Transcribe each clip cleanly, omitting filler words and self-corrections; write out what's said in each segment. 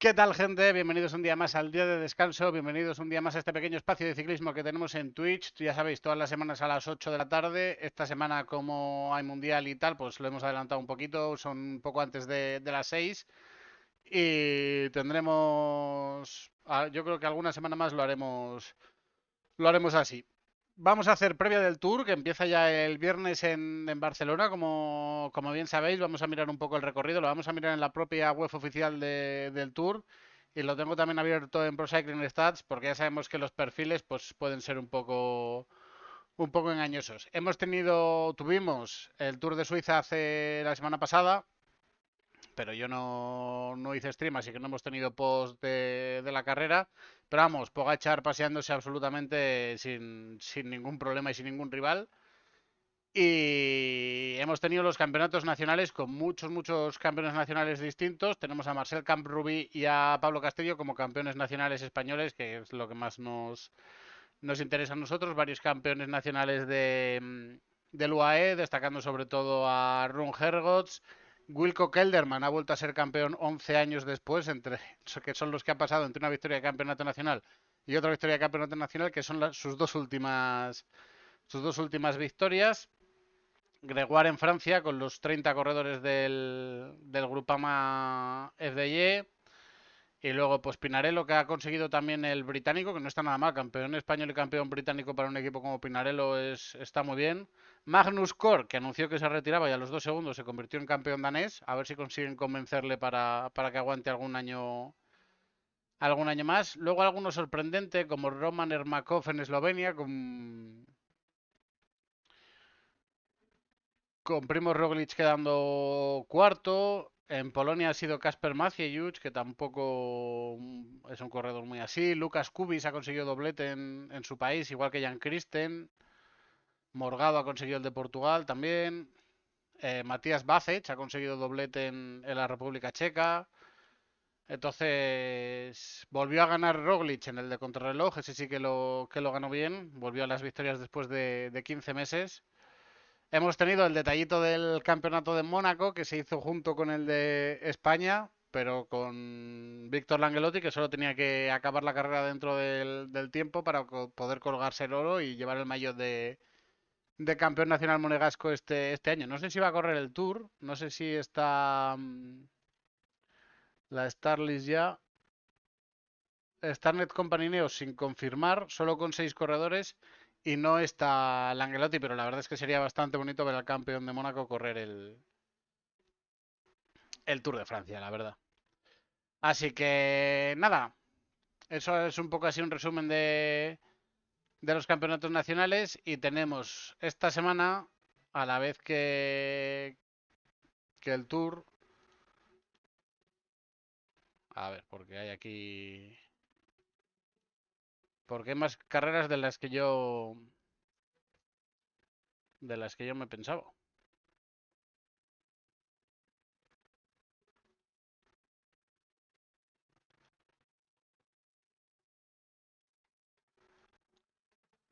¿Qué tal, gente? Bienvenidos un día más al día de descanso, bienvenidos un día más a este pequeño espacio de ciclismo que tenemos en Twitch. Ya sabéis, todas las semanas a las 8 de la tarde. Esta semana, como hay mundial y tal, pues lo hemos adelantado un poquito, son un poco antes de las 6. Y tendremos, yo creo que alguna semana más lo haremos así. Vamos a hacer previa del Tour, que empieza ya el viernes en Barcelona, como bien sabéis. Vamos a mirar un poco el recorrido, lo vamos a mirar en la propia web oficial del Tour. Y lo tengo también abierto en Pro Cycling Stats, porque ya sabemos que los perfiles pues, pueden ser un poco engañosos. Tuvimos el Tour de Suiza hace la semana pasada, pero yo no hice stream, así que no hemos tenido post de la carrera. Pero vamos, Pogachar paseándose absolutamente sin ningún problema y sin ningún rival. Y hemos tenido los campeonatos nacionales con muchos campeones nacionales distintos. Tenemos a Marcel Camprubí y a Pablo Castillo como campeones nacionales españoles, que es lo que más nos interesa a nosotros. Varios campeones nacionales del UAE, destacando sobre todo a Rune Hergots. Wilco Kelderman ha vuelto a ser campeón 11 años después, que son los que ha pasado entre una victoria de campeonato nacional y otra victoria de campeonato nacional, que son sus dos últimas victorias. Gregoire en Francia con los 30 corredores del Grupama FDJ. Y luego, pues Pinarello, que ha conseguido también el británico, que no está nada mal. Campeón español y campeón británico para un equipo como Pinarello está muy bien. Magnus Kort, que anunció que se retiraba y a los 2 segundos se convirtió en campeón danés. A ver si consiguen convencerle para que aguante algún año más. Luego alguno sorprendente, como Roman Ermakov en Eslovenia, con Primo Roglic quedando cuarto. En Polonia ha sido Kasper Maciejewicz, que tampoco es un corredor muy así. Lucas Kubis ha conseguido doblete en su país, igual que Jan Christen. Morgado ha conseguido el de Portugal también. Matías Bacech ha conseguido doblete en la República Checa. Entonces, volvió a ganar Roglic en el de contrarreloj. Ese sí que lo ganó bien. Volvió a las victorias después de 15 meses. Hemos tenido el detallito del campeonato de Mónaco, que se hizo junto con el de España, pero con Víctor Langelotti, que solo tenía que acabar la carrera dentro del tiempo para poder colgarse el oro y llevar el maillot de campeón nacional monegasco este año. No sé si va a correr el Tour, no sé si está la Starlist ya. Starnet Company Neos sin confirmar, solo con 6 corredores. Y no está Langelotti, pero la verdad es que sería bastante bonito ver al campeón de Mónaco correr el Tour de Francia, la verdad. Así que nada, eso es un poco así un resumen de los campeonatos nacionales. Y tenemos esta semana, a la vez que el Tour, a ver, porque hay aquí, porque hay más carreras de las que yo me pensaba.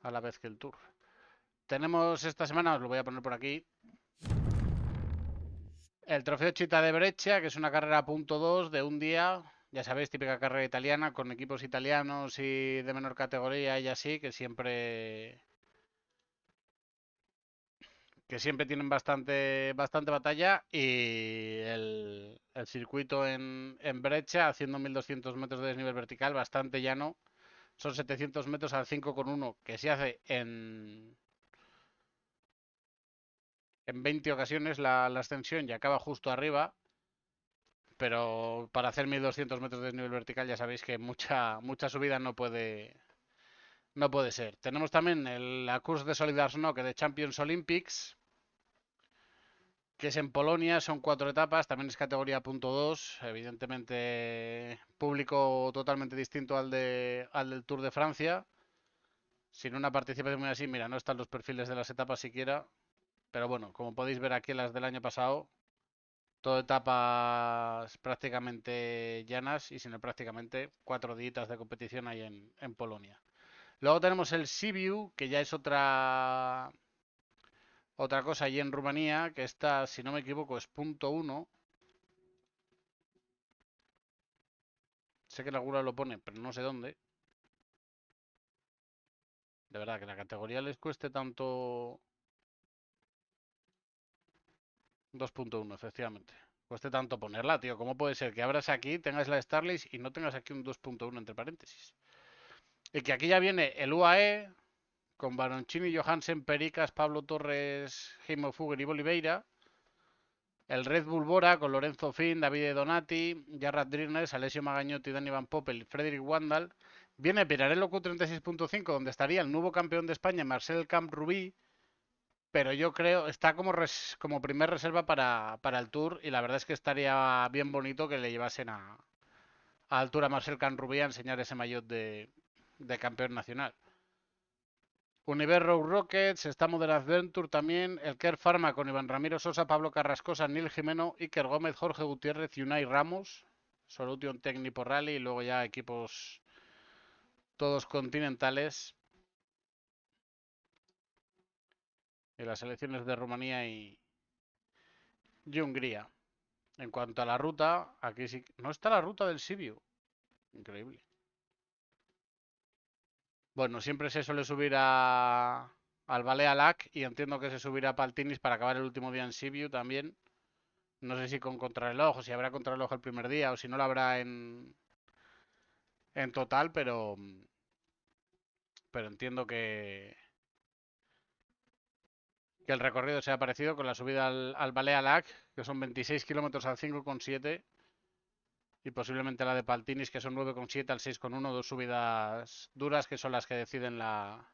A la vez que el Tour. Tenemos esta semana, os lo voy a poner por aquí, el Trofeo Chita de Breccia, que es una carrera punto 2 de un día. Ya sabéis, típica carrera italiana con equipos italianos y de menor categoría y así, que siempre tienen bastante batalla. Y el circuito en Breccia, haciendo 1200 metros de desnivel vertical, bastante llano. Son 700 metros al 5,1, que se hace en 20 ocasiones la ascensión y acaba justo arriba. Pero para hacer 1200 metros de desnivel vertical ya sabéis que mucha subida no puede ser. Tenemos también la Course de Solidarność de Champions Olympics, que es en Polonia, son 4 etapas, también es categoría punto 2, evidentemente público totalmente distinto al del Tour de Francia, sin una participación muy así. Mira, no están los perfiles de las etapas siquiera, pero bueno, como podéis ver aquí las del año pasado, todo etapas prácticamente llanas y sin el prácticamente 4 días de competición ahí en Polonia. Luego tenemos el Sibiu, que ya es otra cosa allí en Rumanía, que está, si no me equivoco, es punto 1. sé que en alguna lo pone, pero no sé dónde. De verdad, que la categoría les cueste tanto... 2.1, efectivamente. Cueste tanto ponerla, tío. ¿Cómo puede ser que abras aquí, tengas la Starlist y no tengas aquí un 2.1 entre paréntesis? Y que aquí ya viene el UAE, con Baroncini, Johansen, Pericas, Pablo Torres, Heimo Fugger y Oliveira. El Red Bull Bora con Lorenzo Fin, Davide Donati, Jarrad Drinners, Alessio Magagnotti, Dani Van Poppel, Frederick Wandal. Viene Pirarello Q36.5, donde estaría el nuevo campeón de España, Marcel Camp Rubí. Pero yo creo, está como primer reserva para el Tour. Y la verdad es que estaría bien bonito que le llevasen a altura a Marcel Camp Rubí a enseñar ese maillot de campeón nacional. Univer Road Rockets, está Modern Adventure también, el Kerr Pharma con Iván Ramiro Sosa, Pablo Carrascosa, Neil Jimeno, Iker Gómez, Jorge Gutiérrez y Unai Ramos, Solution Technipo Rally y luego ya equipos todos continentales y las selecciones de Rumanía y Hungría. En cuanto a la ruta, aquí sí, no está la ruta del Sibiu, increíble. Bueno, siempre se suele subir al Balea Lac y entiendo que se subirá a Paltinis para acabar el último día en Sibiu también. No sé si con contrarreloj o si habrá contrarreloj el primer día o si no lo habrá en total, pero entiendo que el recorrido sea parecido con la subida al Balea Lac, que son 26 kilómetros al 5,7 y posiblemente la de Paltinis, que son 9,7 al 6,1, dos subidas duras que son las que deciden la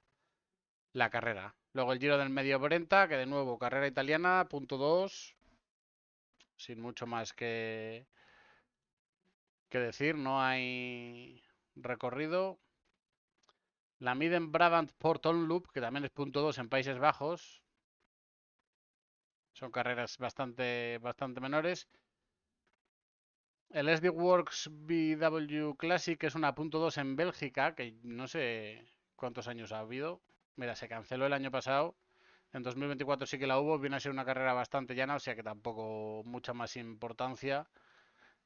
carrera. Luego el Giro del Medio Brenta, que de nuevo carrera italiana, punto 2, sin mucho más que decir, no hay recorrido. La Miden Brabant Port Loop, que también es punto 2 en Países Bajos. Son carreras bastante menores. El SD Works BW Classic es una punto 2 en Bélgica, que no sé cuántos años ha habido. Mira, se canceló el año pasado. En 2024 sí que la hubo. Viene a ser una carrera bastante llana, o sea que tampoco mucha más importancia.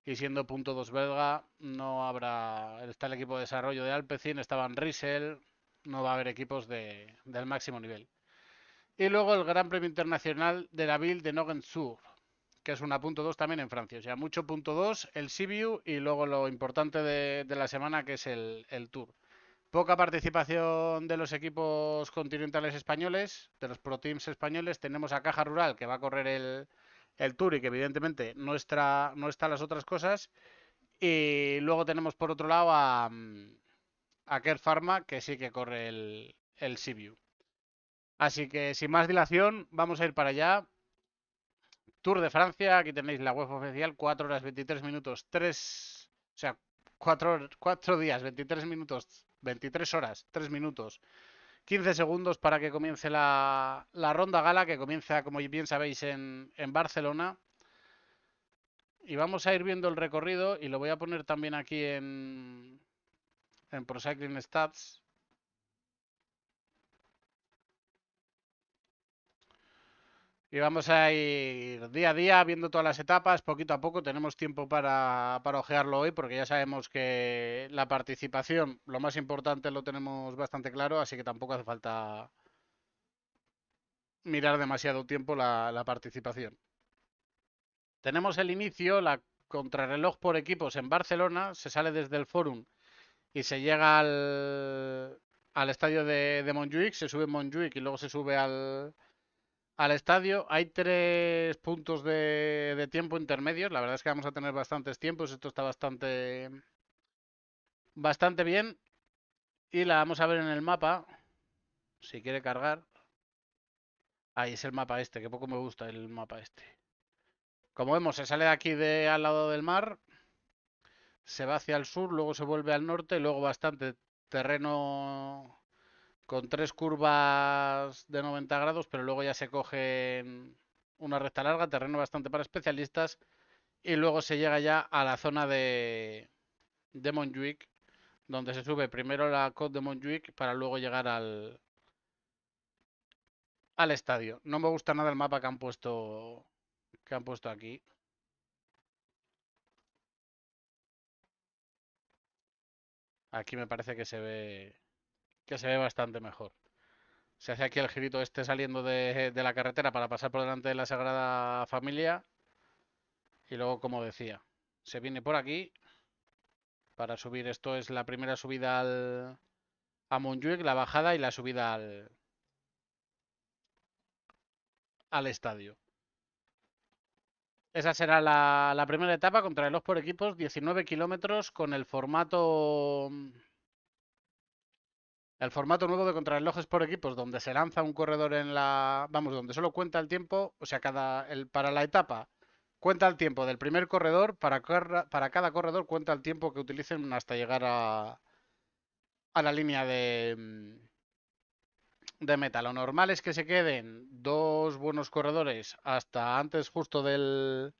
Y siendo punto 2 belga, no habrá. Está el equipo de desarrollo de Alpecin, estaban Riesel. No va a haber equipos del máximo nivel. Y luego el Gran Premio Internacional de la Ville de Nogent-sur, que es una punto 2 también en Francia. O sea, mucho punto 2, el Sibiu y luego lo importante de la semana que es el Tour. Poca participación de los equipos continentales españoles, de los pro teams españoles. Tenemos a Caja Rural que va a correr el Tour y que evidentemente no está las otras cosas. Y luego tenemos por otro lado a Kerr Pharma que sí que corre el Sibiu. Así que sin más dilación, vamos a ir para allá. Tour de Francia, aquí tenéis la web oficial, 4 horas 23 minutos, 3, o sea, 4 días, 23 minutos, 23 horas, 3 minutos, 15 segundos para que comience la ronda gala, que comienza, como bien sabéis, en Barcelona. Y vamos a ir viendo el recorrido y lo voy a poner también aquí en Pro Cycling Stats. Y vamos a ir día a día viendo todas las etapas, poquito a poco. Tenemos tiempo para ojearlo hoy porque ya sabemos que la participación, lo más importante, lo tenemos bastante claro, así que tampoco hace falta mirar demasiado tiempo la participación. Tenemos el inicio, la contrarreloj por equipos en Barcelona, se sale desde el Fórum y se llega al estadio de Montjuic, se sube en Montjuic y luego se sube al estadio. Hay 3 puntos de tiempo intermedios. La verdad es que vamos a tener bastantes tiempos. Esto está bastante bien. Y la vamos a ver en el mapa. Si quiere cargar. Ahí es el mapa este, que poco me gusta el mapa este. Como vemos, se sale de aquí al lado del mar. Se va hacia el sur, luego se vuelve al norte. Luego bastante terreno con 3 curvas de 90 grados, pero luego ya se coge una recta larga, terreno bastante para especialistas. Y luego se llega ya a la zona de Montjuic, donde se sube primero la Côte de Montjuic para luego llegar al estadio. No me gusta nada el mapa que han puesto aquí. Aquí me parece que se ve bastante mejor. Se hace aquí el girito este saliendo de la carretera para pasar por delante de la Sagrada Familia. Y luego, como decía, se viene por aquí para subir. Esto es la primera subida a Montjuic, la bajada y la subida al estadio. Esa será la primera etapa, contrarreloj por equipos, 19 kilómetros con el formato nuevo de contrarrelojes por equipos, donde se lanza un corredor vamos, donde solo cuenta el tiempo, o sea, para la etapa cuenta el tiempo del primer corredor, para cada corredor cuenta el tiempo que utilicen hasta llegar a la línea de meta. Lo normal es que se queden dos buenos corredores hasta antes justo de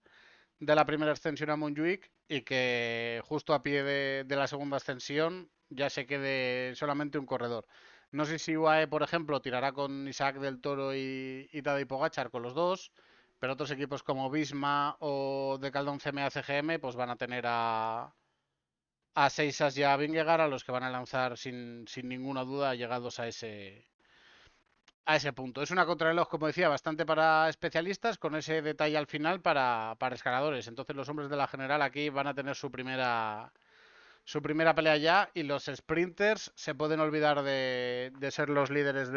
la primera ascensión a Montjuic y que justo a pie de la segunda ascensión ya se quede solamente un corredor. No sé si UAE, por ejemplo, tirará con Isaac del Toro y Tadej Pogačar con los dos, pero otros equipos como Visma o de Caldón CMA CGM pues van a tener a Seisas y a Vingegaard, a los que van a lanzar sin ninguna duda llegados a ese punto. Es una contrarreloj, como decía, bastante para especialistas, con ese detalle al final para escaladores. Entonces los hombres de la general aquí van a tener su primera pelea ya y los sprinters se pueden olvidar de ser los líderes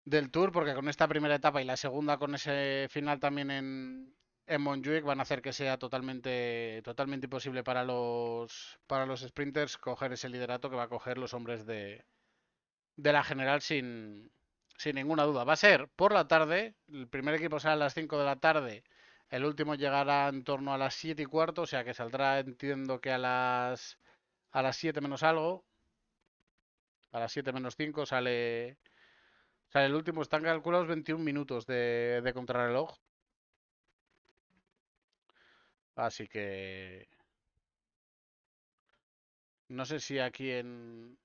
del Tour, porque con esta primera etapa y la segunda con ese final también en Montjuic van a hacer que sea totalmente imposible para los sprinters coger ese liderato que va a coger los hombres de la general sin ninguna duda. Va a ser por la tarde, el primer equipo sale a las 5 de la tarde, el último llegará en torno a las 7 y cuarto, o sea que saldrá, entiendo que a las 7 menos algo, a las 7 menos 5 sale el último, están calculados 21 minutos de contrarreloj, así que no sé si aquí en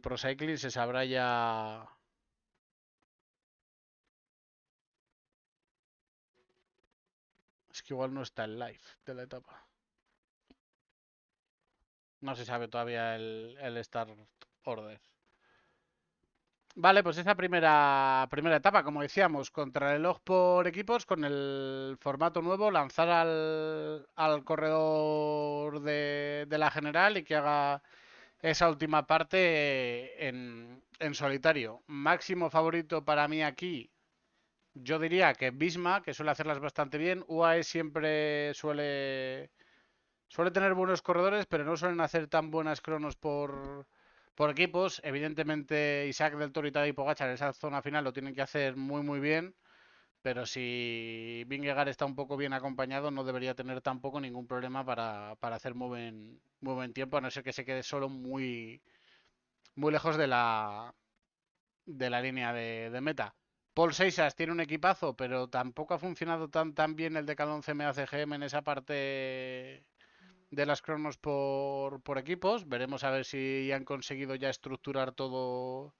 Pro Cycling se sabrá ya. Es que igual no está el live de la etapa. No se sabe todavía el start order. Vale, pues esa primera etapa, como decíamos, contrarreloj por equipos con el formato nuevo, lanzar al corredor de la general y que haga esa última parte en solitario. Máximo favorito para mí aquí, yo diría que Visma, que suele hacerlas bastante bien. UAE siempre suele tener buenos corredores, pero no suelen hacer tan buenas cronos por equipos. Evidentemente, Isaac del Toro y Tadej Pogačar en esa zona final lo tienen que hacer muy bien. Pero si Vingegaard está un poco bien acompañado, no debería tener tampoco ningún problema para hacer muy buen tiempo, a no ser que se quede solo muy lejos de la línea de meta. Paul Seixas tiene un equipazo, pero tampoco ha funcionado tan bien el Decathlon CMA CGM en esa parte de las cronos por equipos. Veremos a ver si han conseguido ya estructurar todo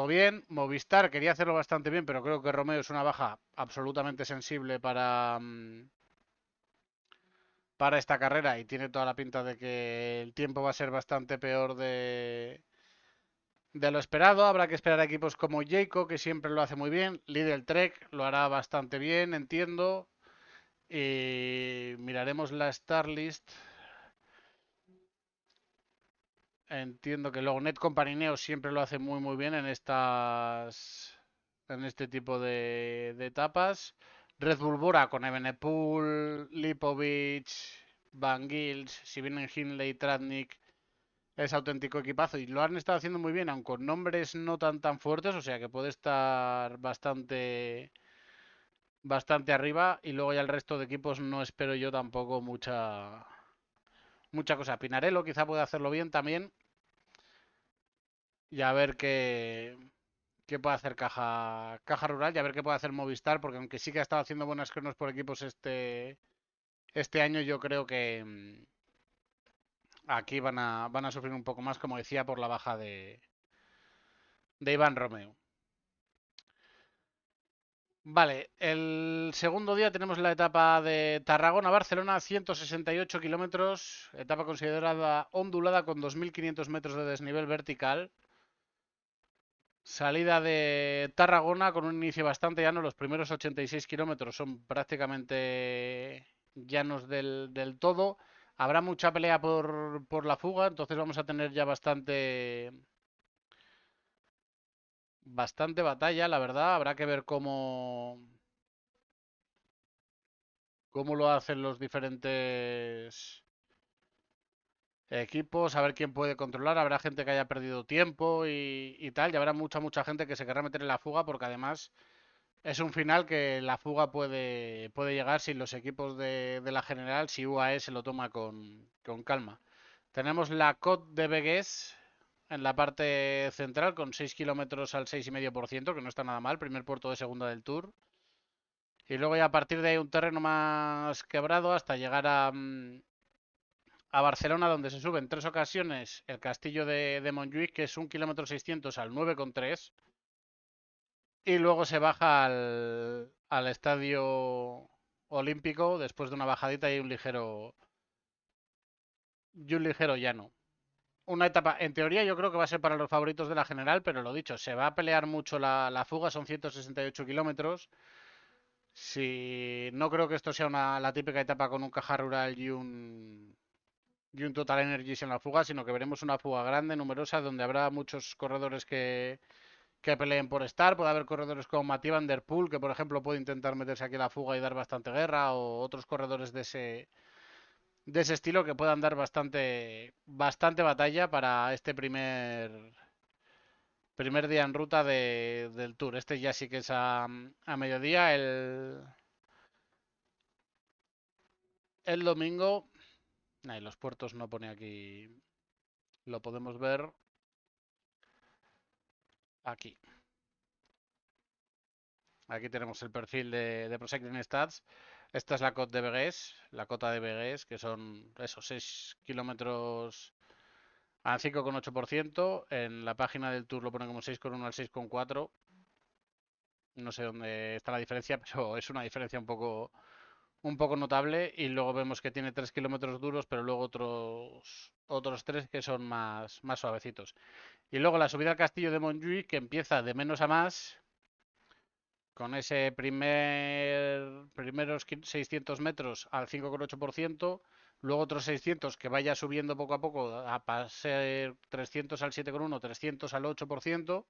bien. Movistar quería hacerlo bastante bien, pero creo que Romeo es una baja absolutamente sensible para esta carrera y tiene toda la pinta de que el tiempo va a ser bastante peor de lo esperado. Habrá que esperar a equipos como Jayco, que siempre lo hace muy bien. Lidl Trek lo hará bastante bien, entiendo. Y miraremos la Star List. Entiendo que luego Net Company Neo siempre lo hace muy bien en este tipo de etapas. Red Bull Bora con Evenepoel, Lipovic, Van Gils, si vienen Hindley, Tratnik, es auténtico equipazo y lo han estado haciendo muy bien, aunque con nombres no tan fuertes, o sea que puede estar bastante arriba y luego ya el resto de equipos no espero yo tampoco mucha cosa. Pinarello quizá puede hacerlo bien también y a ver qué puede hacer Caja Rural y a ver qué puede hacer Movistar, porque aunque sí que ha estado haciendo buenas cronos por equipos este año, yo creo que aquí van a sufrir un poco más, como decía, por la baja de Iván Romeo. Vale, el segundo día tenemos la etapa de Tarragona-Barcelona, 168 kilómetros, etapa considerada ondulada con 2.500 metros de desnivel vertical. Salida de Tarragona con un inicio bastante llano, los primeros 86 kilómetros son prácticamente llanos del todo. Habrá mucha pelea por la fuga, entonces vamos a tener ya bastante batalla, la verdad. Habrá que ver cómo lo hacen los diferentes equipos, a ver quién puede controlar. Habrá gente que haya perdido tiempo y tal, y habrá mucha gente que se querrá meter en la fuga porque además es un final que la fuga puede llegar si los equipos de la general, si UAE se lo toma con calma. Tenemos la Côte de Begues en la parte central con 6 kilómetros al 6,5%, que no está nada mal, primer puerto de segunda del Tour. Y luego ya a partir de ahí un terreno más quebrado hasta llegar a Barcelona, donde se sube en tres ocasiones el castillo de Montjuïc, que es 1,6 kilómetros al 9,3. Y luego se baja al estadio olímpico después de una bajadita y un ligero llano. Una etapa, en teoría yo creo que va a ser para los favoritos de la general, pero lo dicho, se va a pelear mucho la fuga, son 168 kilómetros. Si no creo que esto sea la típica etapa con un caja rural y un Total Energies en la fuga, sino que veremos una fuga grande, numerosa, donde habrá muchos corredores que peleen por estar. Puede haber corredores como Mathieu Van Der Poel, que por ejemplo puede intentar meterse aquí a la fuga y dar bastante guerra, o otros corredores de ese estilo que puedan dar bastante batalla para este primer día en ruta del Tour. Este ya sí que es a mediodía. El domingo, ahí los puertos no pone aquí, lo podemos ver aquí. Aquí tenemos el perfil de Procycling Stats. Esta es la cota de Begues, que son esos 6 kilómetros al 5,8%. En la página del Tour lo pone como 6,1 al 6,4. No sé dónde está la diferencia, pero es una diferencia un poco notable. Y luego vemos que tiene 3 kilómetros duros, pero luego otros 3 que son más suavecitos. Y luego la subida al castillo de Montjuïc, que empieza de menos a más, con ese primeros 600 metros al 5,8%, luego otros 600 que vaya subiendo poco a poco a pasar 300 al 7,1, 300 al 8%,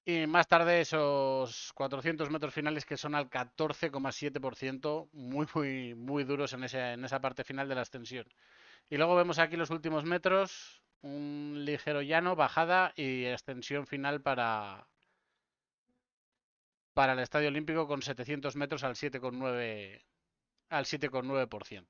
y más tarde esos 400 metros finales que son al 14,7%, muy duros en esa parte final de la extensión. Y luego vemos aquí los últimos metros, un ligero llano, bajada y extensión final para el Estadio Olímpico con 700 metros al 7,9%.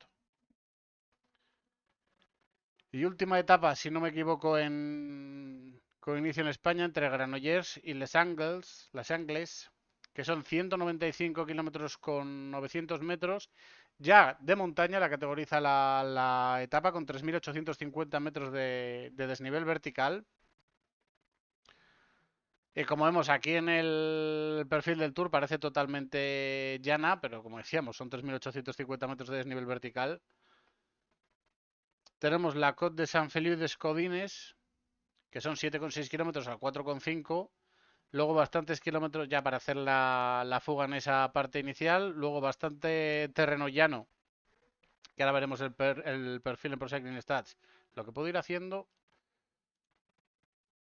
Y última etapa, si no me equivoco, con inicio en España entre Granollers y Les Angles, que son 195 kilómetros con 900 metros. Ya de montaña la categoriza la etapa con 3.850 metros de desnivel vertical. Y como vemos aquí en el perfil del Tour parece totalmente llana, pero como decíamos, son 3.850 metros de desnivel vertical. Tenemos la Côte de Sant Feliu des Codines, que son 7,6 kilómetros al 4,5. Luego bastantes kilómetros ya para hacer la fuga en esa parte inicial. Luego bastante terreno llano, que ahora veremos el perfil en Pro Cycling Stats. Lo que puedo ir haciendo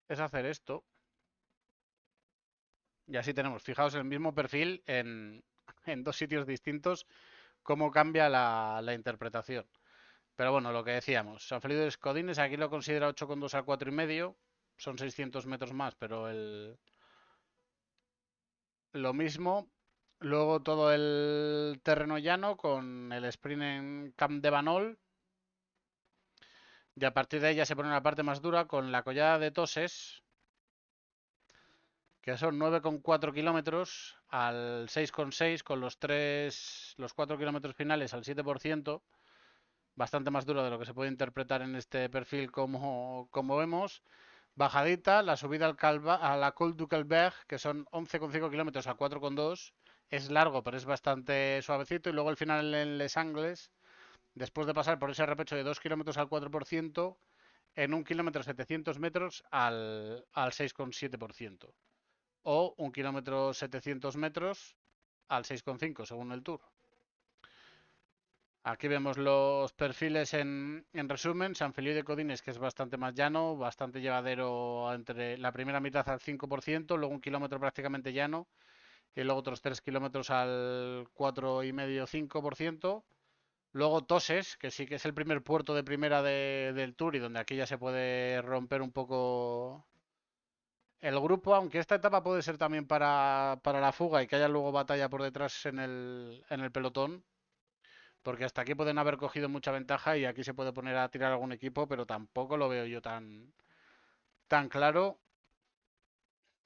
es hacer esto. Y así tenemos, fijaos, el mismo perfil en dos sitios distintos, cómo cambia la interpretación. Pero bueno, lo que decíamos, San Felipe de Codines aquí lo considera 8,2 al 4,5. Son 600 metros más, pero lo mismo. Luego todo el terreno llano con el sprint en Camp de Banol. Y a partir de ahí ya se pone la parte más dura con la collada de Toses, que son 9,4 kilómetros al 6,6 con los 4 kilómetros finales al 7%. Bastante más duro de lo que se puede interpretar en este perfil como vemos. Bajadita, la subida a la Col du Calvaire, que son 11,5 kilómetros a 4,2. Es largo, pero es bastante suavecito. Y luego el final en Les Angles, después de pasar por ese repecho de 2 kilómetros al 4%, en 1 kilómetro 700 metros al 6,7%. O 1 kilómetro 700 metros al 6,5 según el Tour. Aquí vemos los perfiles en resumen. San Feliu de Codines, que es bastante más llano, bastante llevadero entre la primera mitad al 5%, luego 1 kilómetro prácticamente llano y luego otros 3 kilómetros al 4,5-5%. Luego Toses, que sí que es el primer puerto de primera del Tour y donde aquí ya se puede romper un poco el grupo, aunque esta etapa puede ser también para la fuga y que haya luego batalla por detrás en el pelotón, porque hasta aquí pueden haber cogido mucha ventaja y aquí se puede poner a tirar algún equipo, pero tampoco lo veo yo tan claro.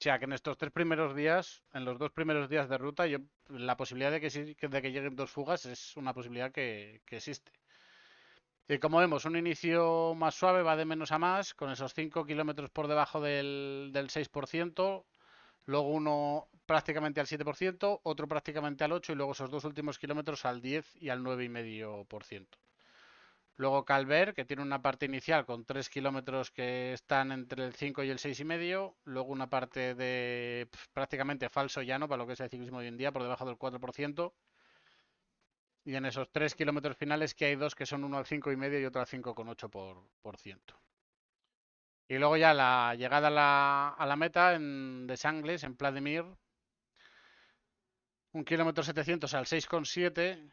O sea, que en estos 3 primeros días, en los 2 primeros días de ruta, la posibilidad de que, de que lleguen 2 fugas es una posibilidad que existe. Y como vemos, un inicio más suave va de menos a más, con esos 5 kilómetros por debajo del 6%, luego uno prácticamente al 7%, otro prácticamente al 8% y luego esos 2 últimos kilómetros al 10 y al 9,5%. Luego Calver, que tiene una parte inicial con 3 kilómetros que están entre el 5 y el 6,5. Luego una parte de prácticamente falso llano para lo que es el ciclismo de hoy en día, por debajo del 4%. Y en esos 3 kilómetros finales que hay dos que son uno al 5,5 y otro al 5,8%. Y luego ya la llegada a la meta en De Sangles, en Pla de Mir, 1 kilómetro 700 al 6,7,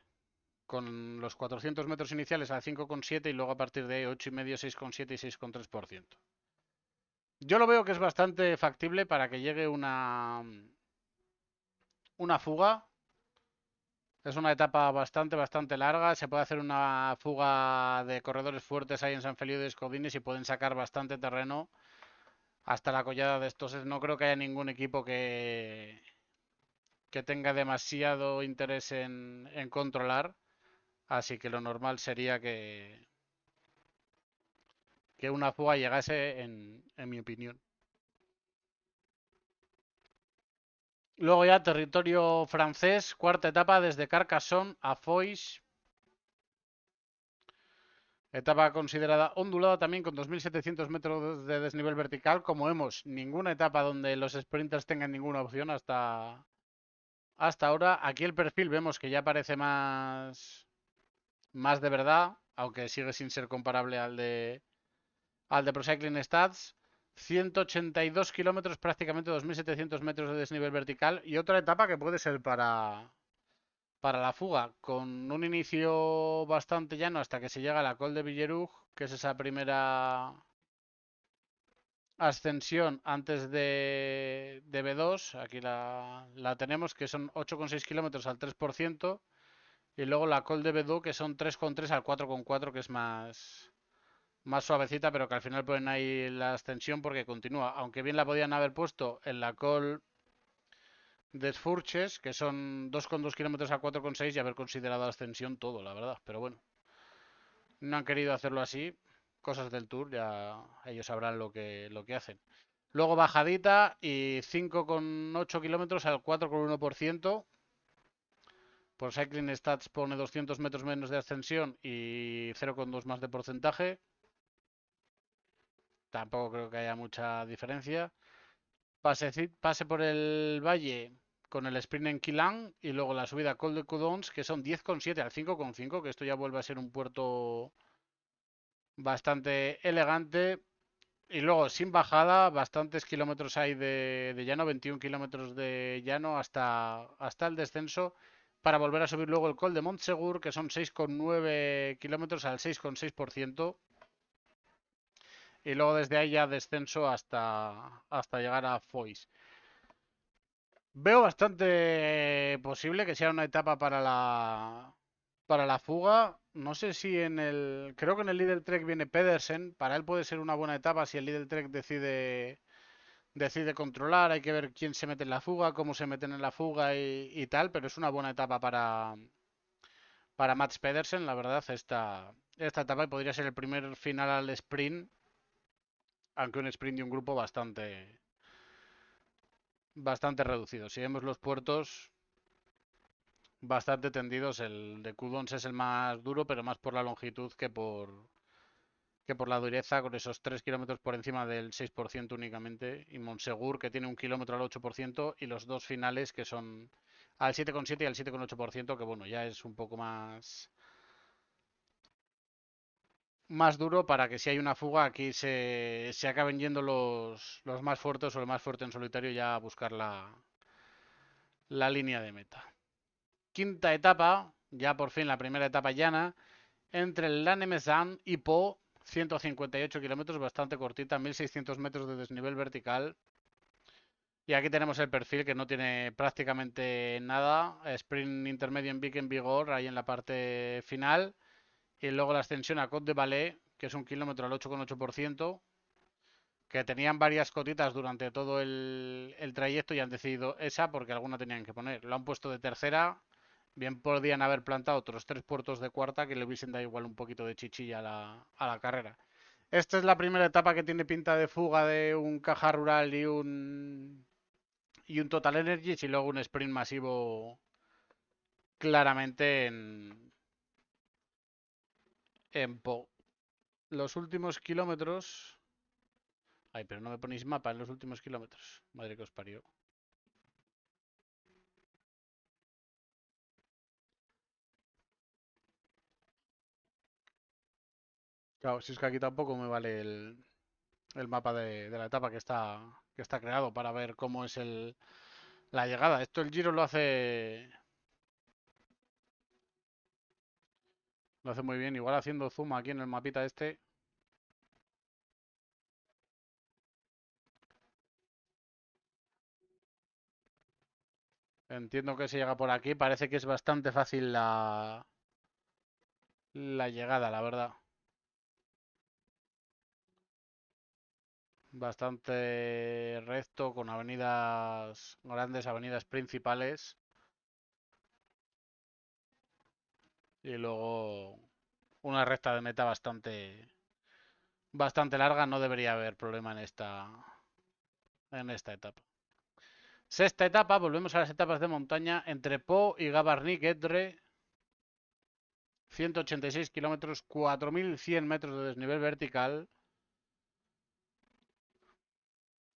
con los 400 metros iniciales al 5,7 y luego a partir de 8,5, 6,7 y 6,3%. Yo lo veo que es bastante factible para que llegue una fuga. Es una etapa bastante larga. Se puede hacer una fuga de corredores fuertes ahí en San Feliu de Codines y pueden sacar bastante terreno hasta la collada de estos. No creo que haya ningún equipo que tenga demasiado interés en controlar. Así que lo normal sería que una fuga llegase en mi opinión. Luego ya territorio francés, cuarta etapa desde Carcassonne a Foix. Etapa considerada ondulada también con 2.700 metros de desnivel vertical. Como vemos, ninguna etapa donde los sprinters tengan ninguna opción hasta ahora. Aquí el perfil vemos que ya parece más de verdad, aunque sigue sin ser comparable al de Pro Cycling Stats. 182 kilómetros, prácticamente 2.700 metros de desnivel vertical. Y otra etapa que puede ser para la fuga, con un inicio bastante llano hasta que se llega a la Col de Villerug, que es esa primera ascensión antes de B2. Aquí la tenemos, que son 8,6 kilómetros al 3%. Y luego la Col de B2, que son 3,3 al 4,4, que es más suavecita, pero que al final ponen ahí la ascensión porque continúa. Aunque bien la podían haber puesto en la Col de Fourches, que son 2,2 kilómetros a 4,6 y haber considerado ascensión todo, la verdad. Pero bueno, no han querido hacerlo así. Cosas del Tour, ya ellos sabrán lo que hacen. Luego bajadita y 5,8 kilómetros al 4,1%. Por Cycling Stats pone 200 metros menos de ascensión y 0,2 más de porcentaje. Tampoco creo que haya mucha diferencia. Pase por el valle con el sprint en Quilan y luego la subida a Col de Cudons, que son 10,7 al 5,5, que esto ya vuelve a ser un puerto bastante elegante. Y luego sin bajada, bastantes kilómetros hay de llano, 21 kilómetros de llano hasta el descenso, para volver a subir luego el Col de Montsegur, que son 6,9 kilómetros al 6,6%. Y luego desde ahí ya descenso hasta llegar a Foix. Veo bastante posible que sea una etapa para la fuga. No sé si creo que en el Lidl Trek viene Pedersen. Para él puede ser una buena etapa si el Lidl Trek decide controlar. Hay que ver quién se mete en la fuga, cómo se meten en la fuga y tal. Pero es una buena etapa para Mats Pedersen, la verdad, esta etapa. Y podría ser el primer final al sprint aunque un sprint de un grupo bastante reducido. Si vemos los puertos bastante tendidos, el de Cudons es el más duro, pero más por la longitud que por la dureza, con esos 3 kilómetros por encima del 6% únicamente, y Monsegur, que tiene 1 kilómetro al 8%, y los dos finales, que son al 7,7 y al 7,8%, que bueno, ya es un poco más duro para que si hay una fuga aquí se acaben yendo los más fuertes o el más fuerte en solitario ya a buscar la línea de meta. Quinta etapa, ya por fin la primera etapa llana, entre el Lannemezan y Po, 158 kilómetros, bastante cortita, 1600 metros de desnivel vertical. Y aquí tenemos el perfil que no tiene prácticamente nada. Sprint intermedio en Vic en vigor, ahí en la parte final. Y luego la ascensión a Côte de Valais, que es 1 kilómetro al 8,8%, que tenían varias cotitas durante todo el trayecto y han decidido esa porque alguna tenían que poner. Lo han puesto de tercera. Bien podían haber plantado otros 3 puertos de cuarta que le hubiesen dado igual un poquito de chichilla a la carrera. Esta es la primera etapa que tiene pinta de fuga de un caja rural y un Total Energies y luego un sprint masivo claramente en Po. Los últimos kilómetros. Ay, pero no me ponéis mapa en los últimos kilómetros. Madre que os parió. Claro, si es que aquí tampoco me vale el mapa de la etapa que está creado para ver cómo es la llegada. Esto el Giro lo hace muy bien. Igual haciendo zoom aquí en el mapita este. Entiendo que se llega por aquí. Parece que es bastante fácil la llegada, la verdad. Bastante recto, con avenidas, grandes avenidas principales. Y luego una recta de meta bastante larga. No debería haber problema en esta etapa. Sexta etapa, volvemos a las etapas de montaña entre Po y Gavarnie-Guedre. 186 kilómetros, 4100 metros de desnivel vertical.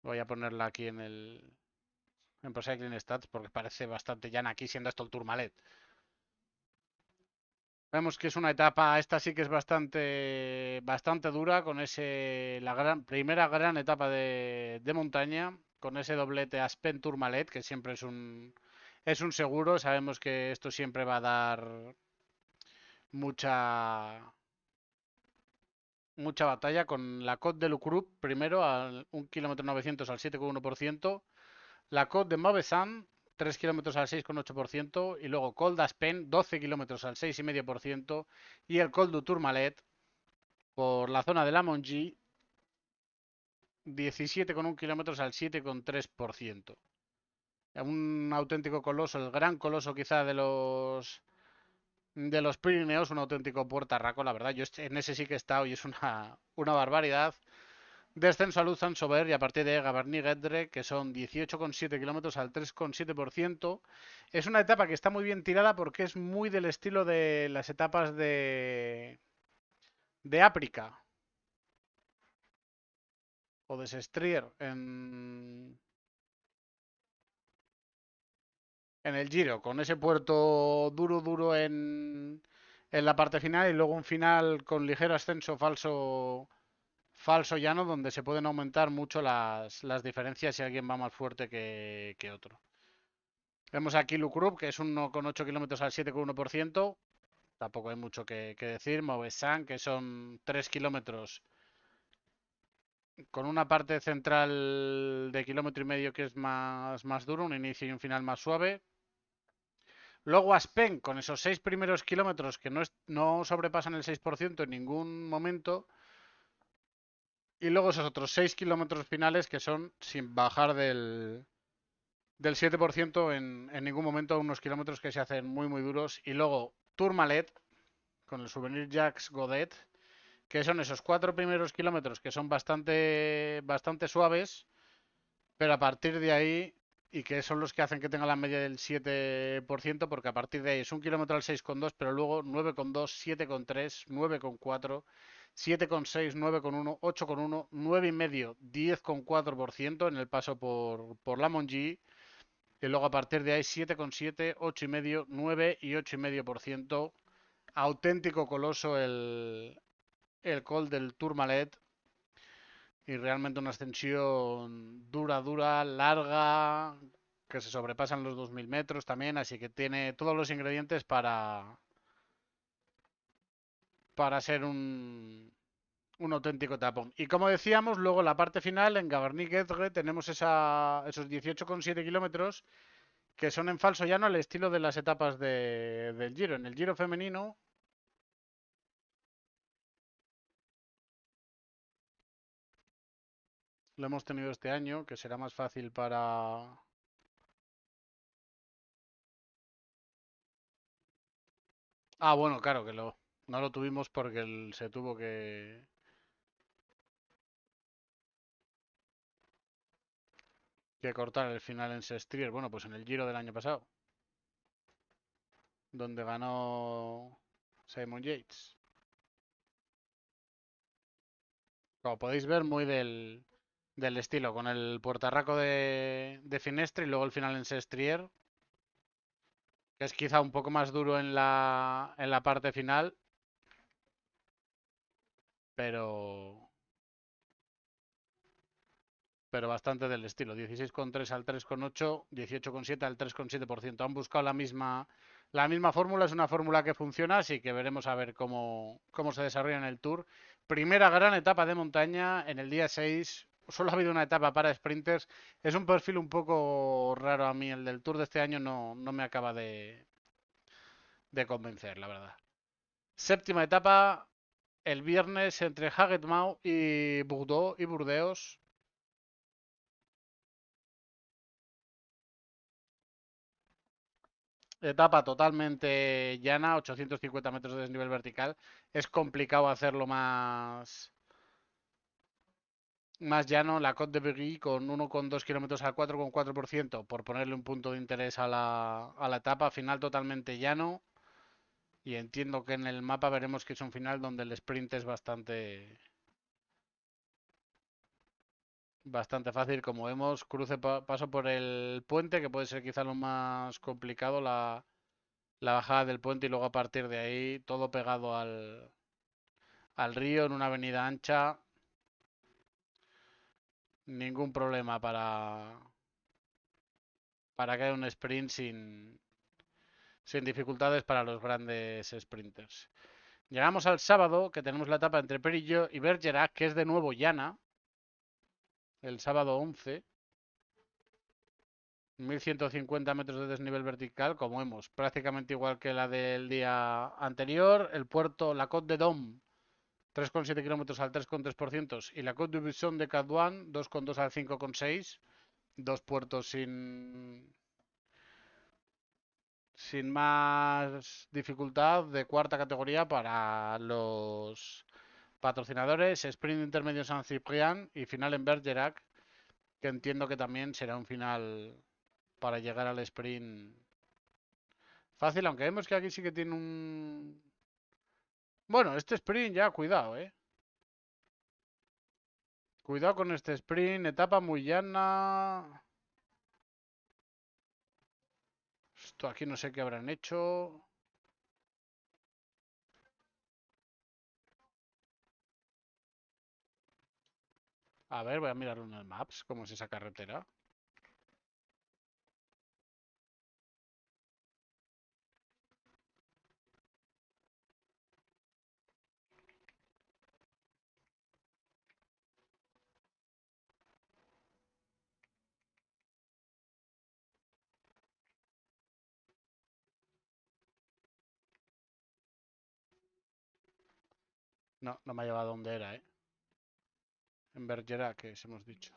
Voy a ponerla aquí en Pro Cycling Stats porque parece bastante llana aquí siendo esto el Tourmalet. Vemos que es una etapa, esta sí que es bastante dura, con la primera gran etapa de montaña, con ese doblete Aspen-Tourmalet, que siempre es un seguro. Sabemos que esto siempre va a dar mucha batalla, con la Côte de Lucrup primero al 1 km 900 al 7,1%, la Côte de Mauvesan 3 kilómetros al 6,8% y luego Col d'Aspen 12 kilómetros al 6,5% y el Col du Tourmalet por la zona de la Mongie 17,1 kilómetros al 7,3%. Un auténtico coloso, el gran coloso quizá de los Pirineos, un auténtico puertarraco, la verdad. Yo en ese sí que he estado y es una barbaridad. Descenso a Luzan-Sober y a partir de Gavarnie-Guedre, que son 18,7 kilómetros al 3,7%. Es una etapa que está muy bien tirada porque es muy del estilo de las etapas de Áprica o de Sestrier en el Giro, con ese puerto duro en la parte final y luego un final con ligero ascenso falso llano donde se pueden aumentar mucho las diferencias si alguien va más fuerte que otro. Vemos aquí Lucrup, que es 1,8 kilómetros al 7,1%. Tampoco hay mucho que decir. Mauvesan, que son 3 kilómetros con una parte central de kilómetro y medio que es más duro, un inicio y un final más suave. Luego Aspen, con esos 6 primeros kilómetros que no sobrepasan el 6% en ningún momento. Y luego esos otros 6 kilómetros finales que son sin bajar del 7% en ningún momento, unos kilómetros que se hacen muy duros. Y luego Tourmalet, con el Souvenir Jacques Godet, que son esos 4 primeros kilómetros que son bastante suaves, pero a partir de ahí, y que son los que hacen que tenga la media del 7%, porque a partir de ahí es 1 kilómetro al 6,2, pero luego 9,2, 7,3, 9,4, 7,6, 9,1, 8,1, 9,5, 10,4% en el paso por la Monji. Y luego a partir de ahí 7,7, 8,5, 9 y 8,5%. Auténtico coloso el col del Tourmalet. Y realmente una ascensión dura, larga, que se sobrepasan los 2000 metros también, así que tiene todos los ingredientes para ser un auténtico tapón. Y como decíamos, luego la parte final, en Gavarnie-Guedre, tenemos esos 18,7 kilómetros que son en falso llano al estilo de las etapas del Giro. En el Giro femenino lo hemos tenido este año, que será más fácil para... Ah, bueno, claro que no lo tuvimos porque se tuvo que cortar el final en Sestrier. Bueno, pues en el Giro del año pasado, donde ganó Simon Yates. Como podéis ver, muy del estilo, con el puertarraco de Finestre y luego el final en Sestrier, que es quizá un poco más duro en la parte final, pero, pero bastante del estilo. 16,3 al 3,8, 18,7 al 3,7%. Han buscado la misma fórmula, es una fórmula que funciona, así que veremos a ver cómo se desarrolla en el Tour. Primera gran etapa de montaña en el día 6. Solo ha habido una etapa para sprinters. Es un perfil un poco raro a mí. El del Tour de este año no me acaba de convencer, la verdad. Séptima etapa el viernes entre Hagetmau y Bordeaux y Burdeos. Etapa totalmente llana, 850 metros de desnivel vertical. Es complicado hacerlo más llano. La Côte de Berry con 1,2 kilómetros al 4,4%, por ponerle un punto de interés a la etapa. Final totalmente llano. Y entiendo que en el mapa veremos que es un final donde el sprint es bastante fácil. Como vemos, paso por el puente, que puede ser quizá lo más complicado, la bajada del puente y luego a partir de ahí todo pegado al río en una avenida ancha. Ningún problema para que haya un sprint sin dificultades para los grandes sprinters. Llegamos al sábado, que tenemos la etapa entre Perillo y Bergerac, que es de nuevo llana, el sábado 11. 1150 metros de desnivel vertical, como vemos, prácticamente igual que la del día anterior. El puerto, la Côte de Dom, 3,7 kilómetros al 3,3%, y la Côte du Buisson de Cadouan, 2,2 al 5,6. Dos puertos sin más dificultad, de cuarta categoría para los patrocinadores. Sprint intermedio San Ciprián y final en Bergerac, que entiendo que también será un final para llegar al sprint fácil, aunque vemos que aquí sí que tiene un... Bueno, este sprint ya, cuidado, eh. Cuidado con este sprint, etapa muy llana. Esto aquí no sé qué habrán hecho. A ver, voy a mirar en el Maps cómo es esa carretera. No, no me ha llevado a donde era, eh. En Bergerac, que hemos dicho.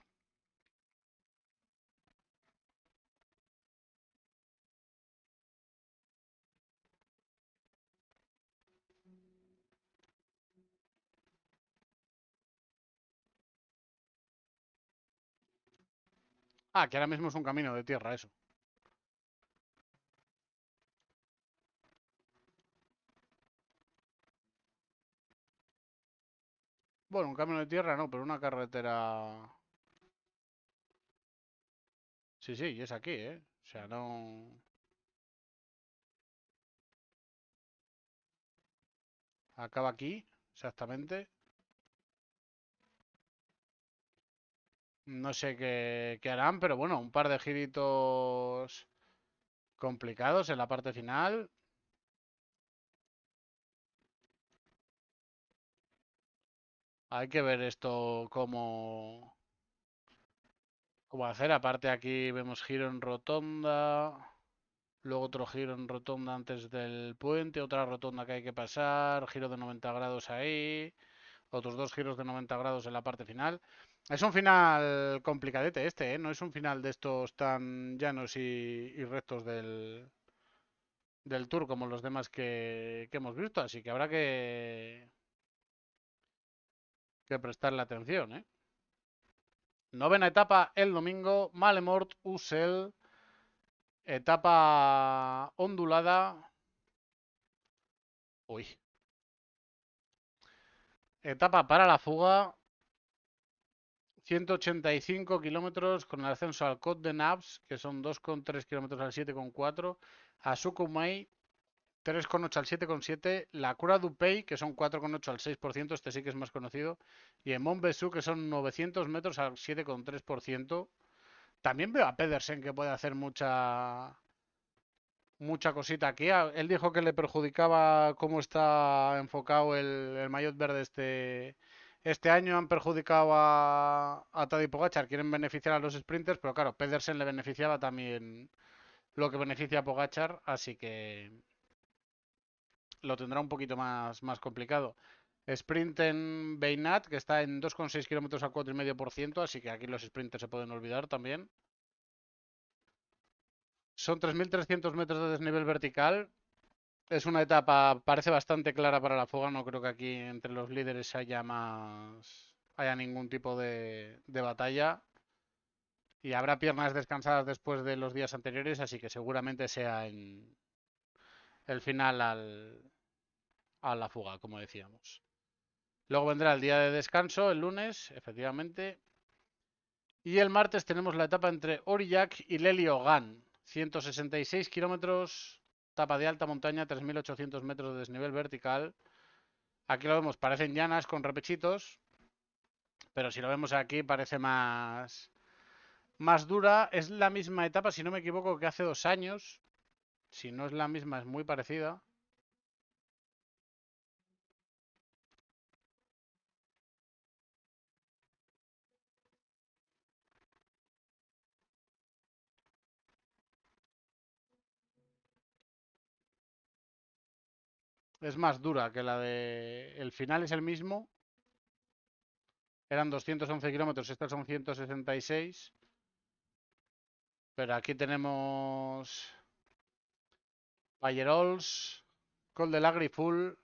Ah, que ahora mismo es un camino de tierra, eso. Bueno, un camino de tierra no, pero una carretera... Sí, sí, y es aquí, ¿eh? O sea, no... Acaba aquí, exactamente. No sé qué harán, pero bueno, un par de giritos complicados en la parte final. Hay que ver esto cómo hacer. Aparte aquí vemos giro en rotonda. Luego otro giro en rotonda antes del puente. Otra rotonda que hay que pasar. Giro de 90 grados ahí. Otros dos giros de 90 grados en la parte final. Es un final complicadete este, ¿eh? No es un final de estos tan llanos y rectos del Tour como los demás que hemos visto. Así que habrá que prestarle atención, ¿eh? Novena etapa el domingo. Malemort, Ussel. Etapa ondulada. Uy. Etapa para la fuga. 185 kilómetros con el ascenso al Côte de Naps, que son 2,3 kilómetros al 7,4. A Sukhumai, 3,8 al 7,7. La Croix du Pays, que son 4,8 al 6%. Este sí que es más conocido. Y en Montbessu, que son 900 metros al 7,3%. También veo a Pedersen que puede hacer mucha cosita aquí. Él dijo que le perjudicaba cómo está enfocado el maillot verde este año. Han perjudicado a Tadej Pogačar, quieren beneficiar a los sprinters, pero claro, Pedersen le beneficiaba también lo que beneficia a Pogačar, así que lo tendrá un poquito más complicado. Sprint en Beinat, que está en 2,6 kilómetros al 4,5%, así que aquí los sprinters se pueden olvidar también. Son 3.300 metros de desnivel vertical. Es una etapa, parece bastante clara para la fuga. No creo que aquí entre los líderes haya ningún tipo de batalla. Y habrá piernas descansadas después de los días anteriores, así que seguramente sea en el final a la fuga, como decíamos. Luego vendrá el día de descanso, el lunes, efectivamente. Y el martes tenemos la etapa entre Aurillac y Leliogan. 166 kilómetros, etapa de alta montaña, 3.800 metros de desnivel vertical. Aquí lo vemos, parecen llanas con repechitos, pero si lo vemos aquí parece más dura. Es la misma etapa, si no me equivoco, que hace 2 años. Si no es la misma, es muy parecida. Es más dura que la de... El final es el mismo. Eran 211 kilómetros, estas son 166. Pero aquí tenemos Pallerols, Col de Lagriful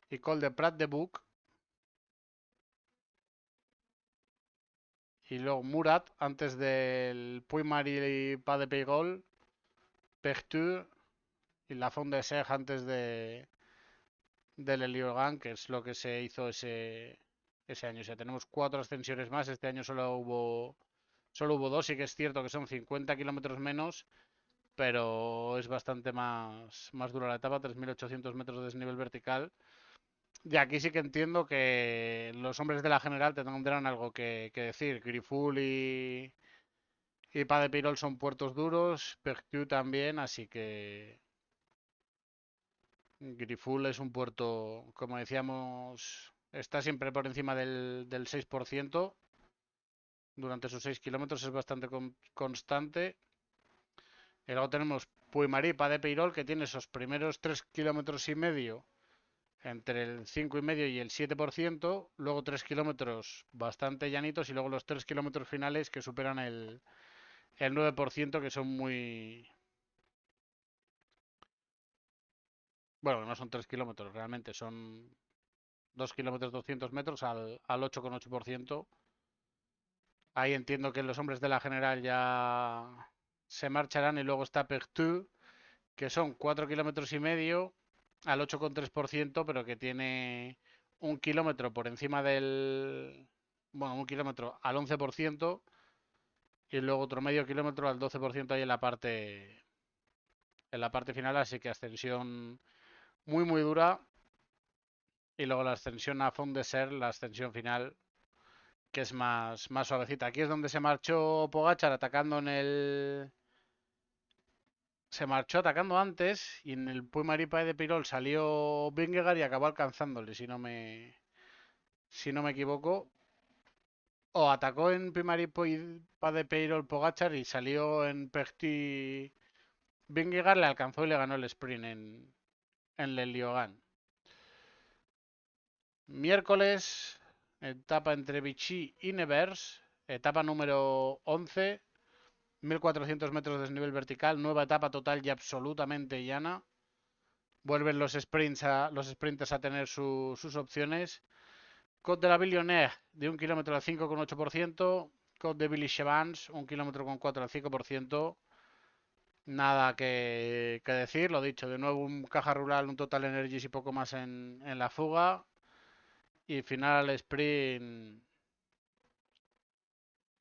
y Col de Prat de Buc. Y luego Murat, antes del Puy-Marie Pas de Pégol, Pertu y la Font de Seg antes del Heliogan, que es lo que se hizo ese año. O sea, tenemos 4 ascensiones más. Este año solo hubo dos. Sí que es cierto que son 50 kilómetros menos, pero es bastante más dura la etapa. 3.800 metros de desnivel vertical. De aquí sí que entiendo que los hombres de la general tendrán algo que decir. Griful y Pas de Pirol son puertos duros. Pertu también, así que Griful es un puerto, como decíamos, está siempre por encima del 6%. Durante sus 6 kilómetros es bastante constante. Y luego tenemos Puy-Marí, Pas de Peirol, que tiene esos primeros 3,5 kilómetros entre el 5,5 y el 7%. Luego 3 kilómetros bastante llanitos y luego los 3 kilómetros finales que superan el 9%, que son muy... Bueno, no son 3 kilómetros, realmente son 2 kilómetros 200 metros al 8,8%. Ahí entiendo que los hombres de la general ya se marcharán y luego está Pertu, que son 4,5 kilómetros al 8,3%, pero que tiene 1 kilómetro por encima del... Bueno, 1 kilómetro al 11% y luego otro medio kilómetro al 12% ahí en la parte final, así que ascensión muy muy dura y luego la ascensión a Font de Ser, la ascensión final que es más suavecita. Aquí es donde se marchó Pogachar atacando en el... Se marchó atacando antes y en el Puy-Maripa de Pirol salió Vingegaard y acabó alcanzándole, si no me equivoco. O atacó en Puy-Maripa de Pirol Pogachar y salió en Perti Vingegaard, le alcanzó y le ganó el sprint en Le Liogan. Miércoles, etapa entre Vichy y Nevers, etapa número 11, 1400 metros de desnivel vertical, nueva etapa total y absolutamente llana. Vuelven los sprinters a tener sus opciones. Côte de la Billonnaire de 1 kilómetro al 5,8%. Côte de Billy-Chevans, 1 kilómetro con 4 al 5%. Nada que decir, lo dicho, de nuevo un caja rural, un Total Energies y poco más en la fuga. Y final al sprint,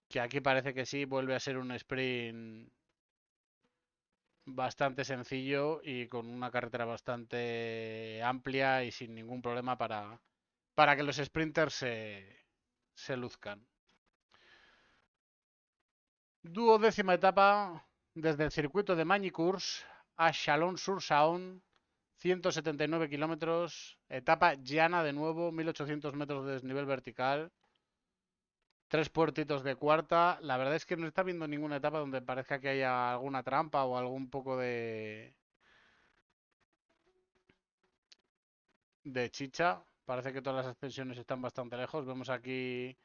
que aquí parece que sí, vuelve a ser un sprint bastante sencillo y con una carretera bastante amplia y sin ningún problema para que los sprinters se luzcan. Duodécima etapa desde el circuito de Magny-Cours a Chalon-sur-Saône, 179 kilómetros, etapa llana de nuevo, 1800 metros de desnivel vertical, tres puertitos de cuarta. La verdad es que no está viendo ninguna etapa donde parezca que haya alguna trampa o algún poco de chicha. Parece que todas las ascensiones están bastante lejos. Vemos aquí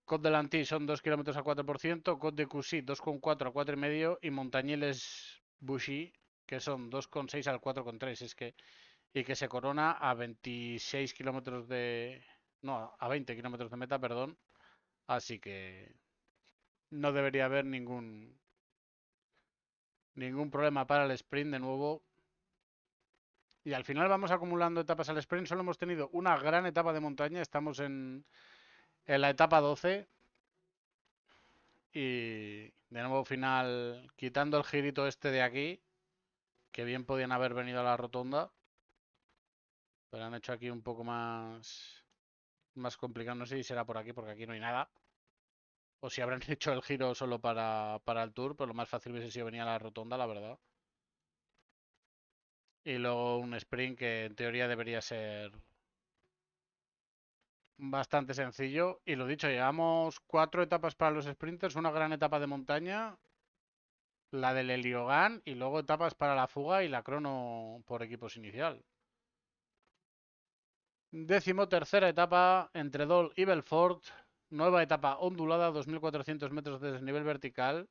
Côte de Lanty son 2 kilómetros a 4%, Côte de Cussy 2,4 a 4,5 y Montañeles Bouchy que son 2,6 al 4,3. Y que se corona a 26 kilómetros de... No, a 20 kilómetros de meta, perdón. Así que no debería haber ningún problema para el sprint de nuevo. Y al final vamos acumulando etapas al sprint. Solo hemos tenido una gran etapa de montaña. Estamos en la etapa 12. Y de nuevo final, quitando el girito este de aquí, que bien podían haber venido a la rotonda. Pero han hecho aquí un poco más complicado. No sé si será por aquí, porque aquí no hay nada. O si habrán hecho el giro solo para el Tour, pero lo más fácil hubiese sido venir a la rotonda, la verdad. Y luego un sprint que en teoría debería ser bastante sencillo. Y lo dicho, llevamos 4 etapas para los sprinters, una gran etapa de montaña, la del Heliogan y luego etapas para la fuga y la crono por equipos inicial. 13ª etapa entre Dol y Belfort, nueva etapa ondulada, 2400 metros de desnivel vertical,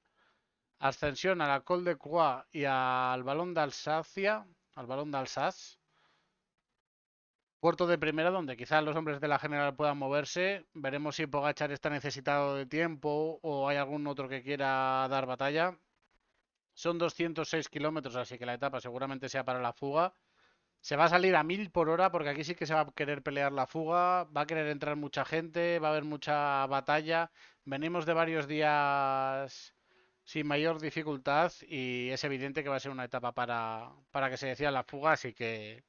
ascensión a la Col de Croix y al Balón de Alsacia, al Balón de Alsace, puerto de primera donde quizás los hombres de la general puedan moverse. Veremos si Pogachar está necesitado de tiempo o hay algún otro que quiera dar batalla. Son 206 kilómetros, así que la etapa seguramente sea para la fuga. Se va a salir a 1000 por hora porque aquí sí que se va a querer pelear la fuga, va a querer entrar mucha gente, va a haber mucha batalla. Venimos de varios días sin mayor dificultad y es evidente que va a ser una etapa para que se decida la fuga, así que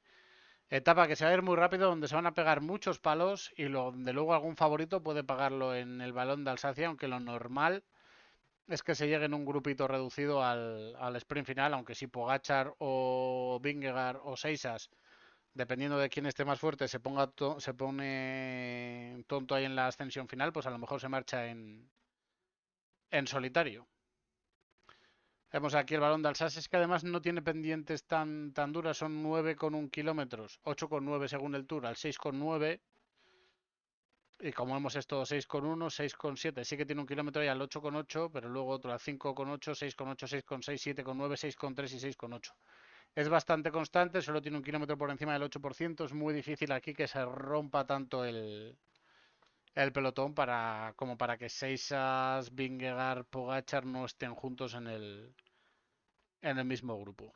etapa que se va a ir muy rápido, donde se van a pegar muchos palos y donde luego algún favorito puede pagarlo en el balón de Alsacia, aunque lo normal es que se llegue en un grupito reducido al sprint final, aunque si Pogachar o Vingegaard o Seisas, dependiendo de quién esté más fuerte, se pone tonto ahí en la ascensión final, pues a lo mejor se marcha en solitario. Vemos aquí el balón de Alsace, es que además no tiene pendientes tan duras, son 9,1 kilómetros, 8,9 según el Tour, al 6,9. Y como hemos esto 6,1, 6,7, sí que tiene 1 kilómetro y al 8,8, pero luego otro al 5,8, 6,8, 6,6, 7,9, 6,3 y 6,8. Es bastante constante, solo tiene 1 kilómetro por encima del 8%. Es muy difícil aquí que se rompa tanto el pelotón como para que Seisas, Vingegaard, Pogačar no estén juntos en el mismo grupo.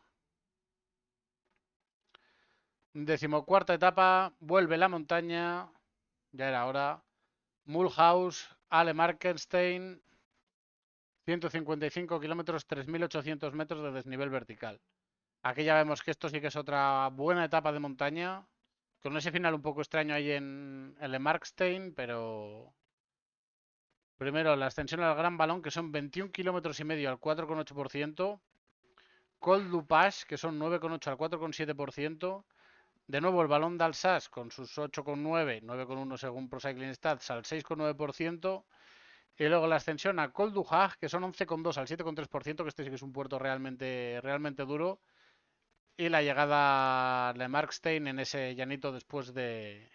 14ª etapa, vuelve la montaña, ya era hora. Mulhouse, Ale Markenstein, 155 kilómetros, 3.800 metros de desnivel vertical. Aquí ya vemos que esto sí que es otra buena etapa de montaña, con ese final un poco extraño ahí en el Markstein, pero primero la ascensión al Gran Balón, que son 21 kilómetros y medio al 4,8%, Col du Pas, que son 9,8 al 4,7%, de nuevo el Balón d'Alsace con sus 8,9, 9,1 según Pro Cycling Stats al 6,9%, y luego la ascensión a Col du Hag, que son 11,2 al 7,3%, que este sí que es un puerto realmente duro, y la llegada a Le Markstein en ese llanito después del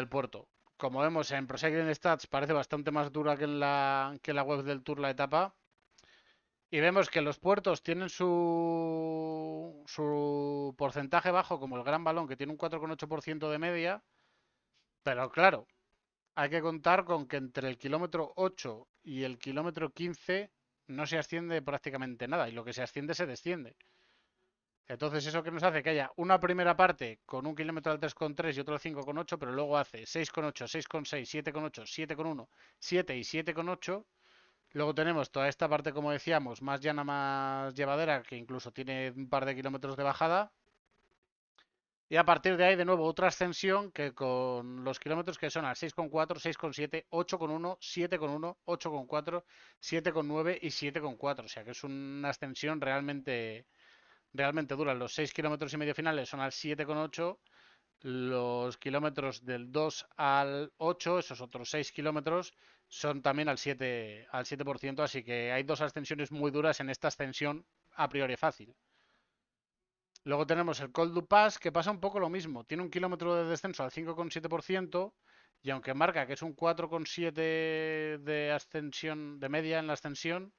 puerto. Como vemos en Pro Cycling Stats parece bastante más dura que la web del Tour la etapa. Y vemos que los puertos tienen su porcentaje bajo, como el Gran Balón, que tiene un 4,8% de media. Pero claro, hay que contar con que entre el kilómetro 8 y el kilómetro 15 no se asciende prácticamente nada. Y lo que se asciende se desciende. Entonces, ¿eso que nos hace? Que haya una primera parte con un kilómetro al 3,3 y otro al 5,8, pero luego hace 6,8, 6,6, 7,8, 7,1, 7 y 7,8. Luego tenemos toda esta parte, como decíamos, más llana, más llevadera, que incluso tiene un par de kilómetros de bajada. Y a partir de ahí, de nuevo, otra ascensión que con los kilómetros que son al 6,4, 6,7, 8,1, 7,1, 8,4, 7,9 y 7,4. O sea que es una ascensión realmente dura. Los 6 kilómetros y medio finales son al 7,8. Los kilómetros del 2 al 8, esos otros 6 kilómetros, son también al 7%, así que hay dos ascensiones muy duras en esta ascensión a priori fácil. Luego tenemos el Col du Pas, que pasa un poco lo mismo. Tiene un kilómetro de descenso al 5,7%, y aunque marca que es un 4,7 de ascensión, de media en la ascensión,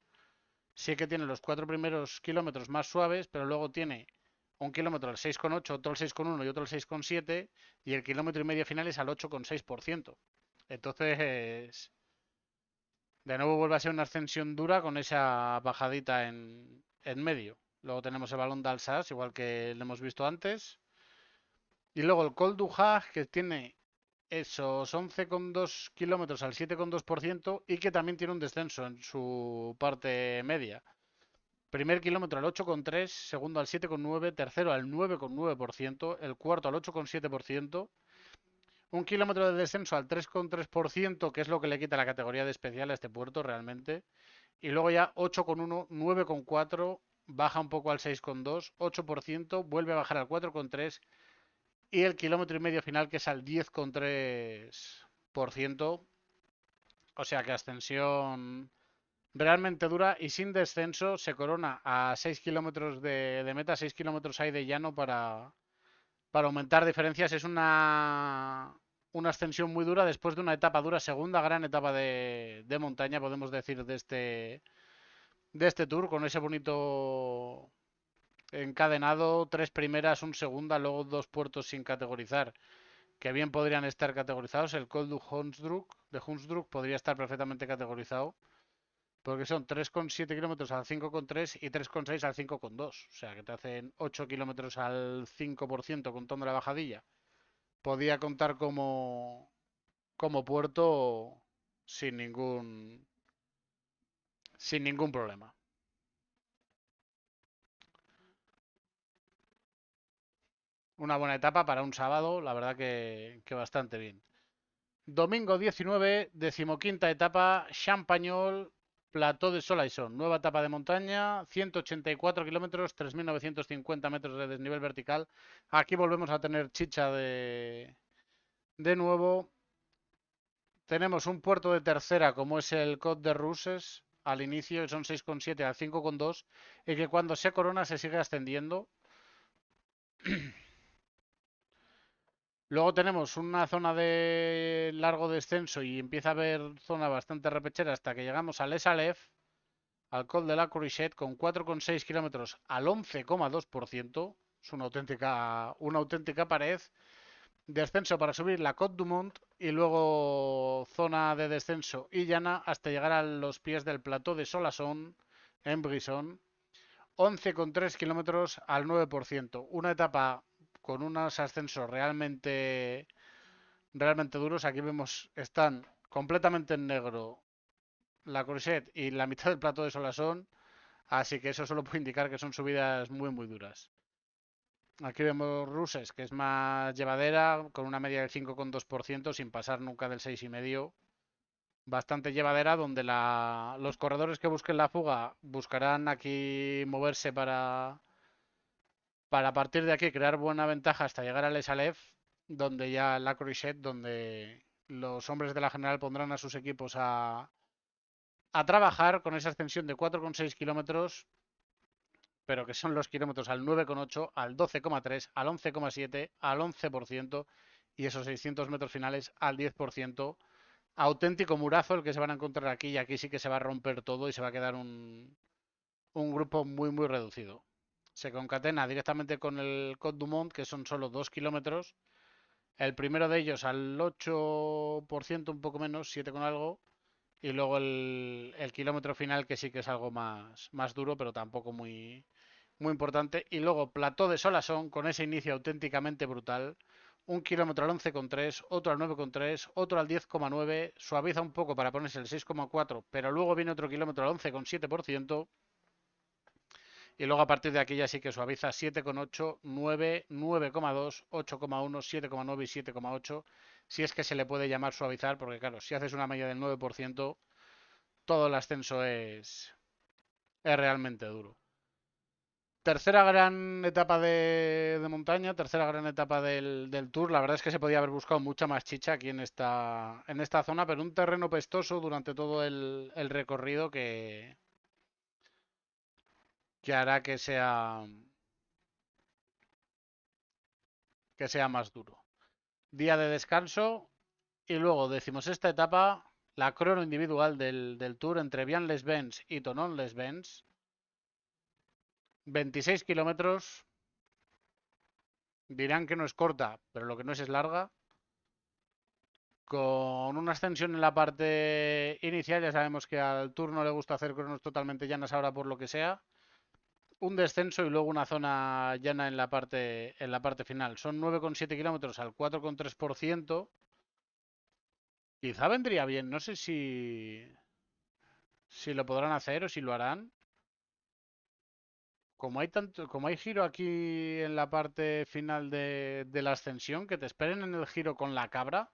sí que tiene los 4 primeros kilómetros más suaves, pero luego tiene un kilómetro al 6,8, otro al 6,1 y otro al 6,7, y el kilómetro y medio final es al 8,6%. Entonces, de nuevo vuelve a ser una ascensión dura con esa bajadita en medio. Luego tenemos el Balón d'Alsace, igual que lo hemos visto antes. Y luego el Col du Hag, que tiene esos 11,2 kilómetros al 7,2% y que también tiene un descenso en su parte media. Primer kilómetro al 8,3, segundo al 7,9, tercero al 9,9%, el cuarto al 8,7%, un kilómetro de descenso al 3,3%, que es lo que le quita la categoría de especial a este puerto realmente, y luego ya 8,1, 9,4, baja un poco al 6,2, 8%, vuelve a bajar al 4,3 y el kilómetro y medio final que es al 10,3%, o sea que ascensión realmente dura y sin descenso. Se corona a 6 kilómetros de meta, 6 kilómetros hay de llano para aumentar diferencias. Es una ascensión muy dura después de una etapa dura, segunda gran etapa de montaña, podemos decir, de este tour, con ese bonito encadenado, 3 primeras, un segunda, luego 2 puertos sin categorizar, que bien podrían estar categorizados. El Col du Hunsdruck, de Hunsdruck podría estar perfectamente categorizado, porque son 3,7 kilómetros al 5,3 y 3,6 al 5,2. O sea, que te hacen 8 kilómetros al 5% contando la bajadilla. Podía contar como puerto sin ningún problema. Una buena etapa para un sábado, la verdad que bastante bien. Domingo 19, 15ª etapa, Champagnol, Plató de Solaison, nueva etapa de montaña, 184 kilómetros, 3.950 metros de desnivel vertical. Aquí volvemos a tener chicha de nuevo. Tenemos un puerto de tercera como es el Côte de Rousses al inicio, que son 6,7 al 5,2 y que cuando se corona se sigue ascendiendo. Luego tenemos una zona de largo descenso y empieza a haber zona bastante repechera hasta que llegamos a Les Alef, al Col de la Courgette, con 4,6 kilómetros al 11,2%. Es una auténtica pared. descenso para subir la Côte du Mont y luego zona de descenso y llana hasta llegar a los pies del plató de Solasson en Brisson. 11,3 kilómetros al 9%. Una etapa con unos ascensos realmente duros. Aquí vemos, están completamente en negro la Courgette y la mitad del plató de Solasson. Así que eso solo puede indicar que son subidas muy duras. Aquí vemos Ruses, que es más llevadera, con una media del 5,2%, sin pasar nunca del 6,5%. Bastante llevadera, donde los corredores que busquen la fuga buscarán aquí moverse para partir de aquí crear buena ventaja hasta llegar al Les Alef, donde ya la Courgette, donde los hombres de la general pondrán a sus equipos a trabajar con esa extensión de 4,6 kilómetros, pero que son los kilómetros al 9,8, al 12,3, al 11,7, al 11% y esos 600 metros finales al 10%. Auténtico murazo el que se van a encontrar aquí y aquí sí que se va a romper todo y se va a quedar un grupo muy reducido. Se concatena directamente con el Côte du Mont, que son solo 2 kilómetros. El primero de ellos al 8%, un poco menos, 7 con algo. Y luego el kilómetro final, que sí que es algo más duro, pero tampoco muy importante. Y luego Plató de Solasson, con ese inicio auténticamente brutal. Un kilómetro al 11,3, otro al 9,3, otro al 10,9. Suaviza un poco para ponerse el 6,4, pero luego viene otro kilómetro al 11,7%. Y luego a partir de aquí ya sí que suaviza 7,8, 9, 9,2, 8,1, 7,9 y 7,8. Si es que se le puede llamar suavizar, porque claro, si haces una media del 9%, todo el ascenso es realmente duro. Tercera gran etapa de montaña, tercera gran etapa del Tour. La verdad es que se podía haber buscado mucha más chicha aquí en esta zona, pero un terreno pestoso durante todo el recorrido que hará que sea más duro. Día de descanso y luego decimos esta etapa, la crono individual del Tour entre Vian-les-Bains y Thonon-les-Bains. 26 kilómetros. Dirán que no es corta, pero lo que no es larga. Con una ascensión en la parte inicial, ya sabemos que al Tour no le gusta hacer cronos totalmente llanas ahora por lo que sea. Un descenso y luego una zona llana en la parte final. Son 9,7 kilómetros al 4,3%. Quizá vendría bien, no sé si lo podrán hacer o si lo harán. Como hay giro aquí en la parte final de la ascensión, que te esperen en el giro con la cabra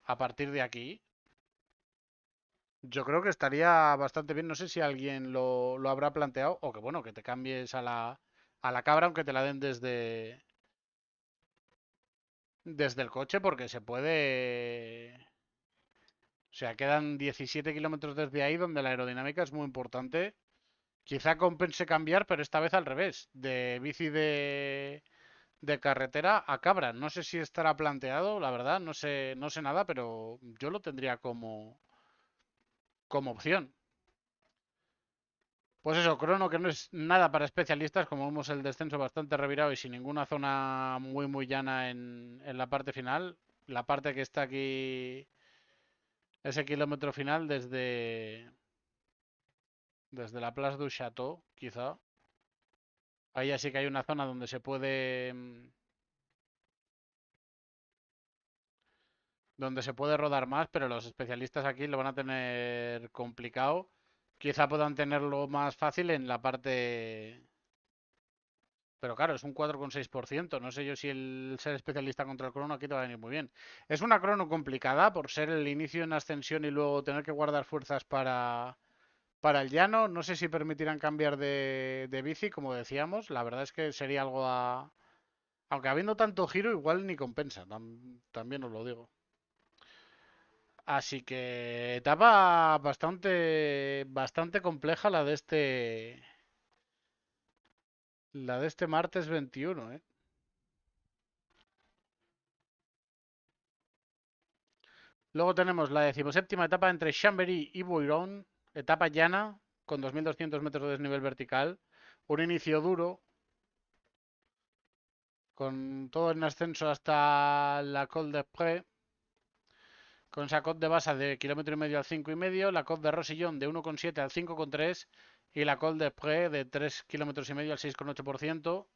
a partir de aquí. Yo creo que estaría bastante bien. No sé si alguien lo habrá planteado o que bueno, que te cambies a la cabra aunque te la den desde el coche porque se puede. O sea, quedan 17 kilómetros desde ahí donde la aerodinámica es muy importante. Quizá compense cambiar, pero esta vez al revés, de bici de carretera a cabra. No sé si estará planteado, la verdad, no sé nada, pero yo lo tendría como opción. Pues eso, crono que no es nada para especialistas, como vemos el descenso bastante revirado y sin ninguna zona muy llana en la parte final. La parte que está aquí, ese kilómetro final desde la Place du Château, quizá. Ahí así que hay una zona donde se puede rodar más, pero los especialistas aquí lo van a tener complicado. Quizá puedan tenerlo más fácil en la parte. Pero claro, es un 4,6%. No sé yo si el ser especialista contra el crono aquí te va a venir muy bien. Es una crono complicada por ser el inicio en ascensión y luego tener que guardar fuerzas para el llano. No sé si permitirán cambiar de bici, como decíamos. La verdad es que sería algo a. Aunque habiendo tanto giro, igual ni compensa. También os lo digo. Así que etapa bastante compleja la de este martes 21, ¿eh? Luego tenemos la 17ª etapa entre Chambéry y Boiron, etapa llana con 2.200 metros de desnivel vertical, un inicio duro, con todo en ascenso hasta la Col de Pré, con esa Col de Basa de kilómetro y medio al 5,5, la Col de Rosillón de 1,7 al 5,3 y la Col de Pré de 3 kilómetros y medio al 6,8%.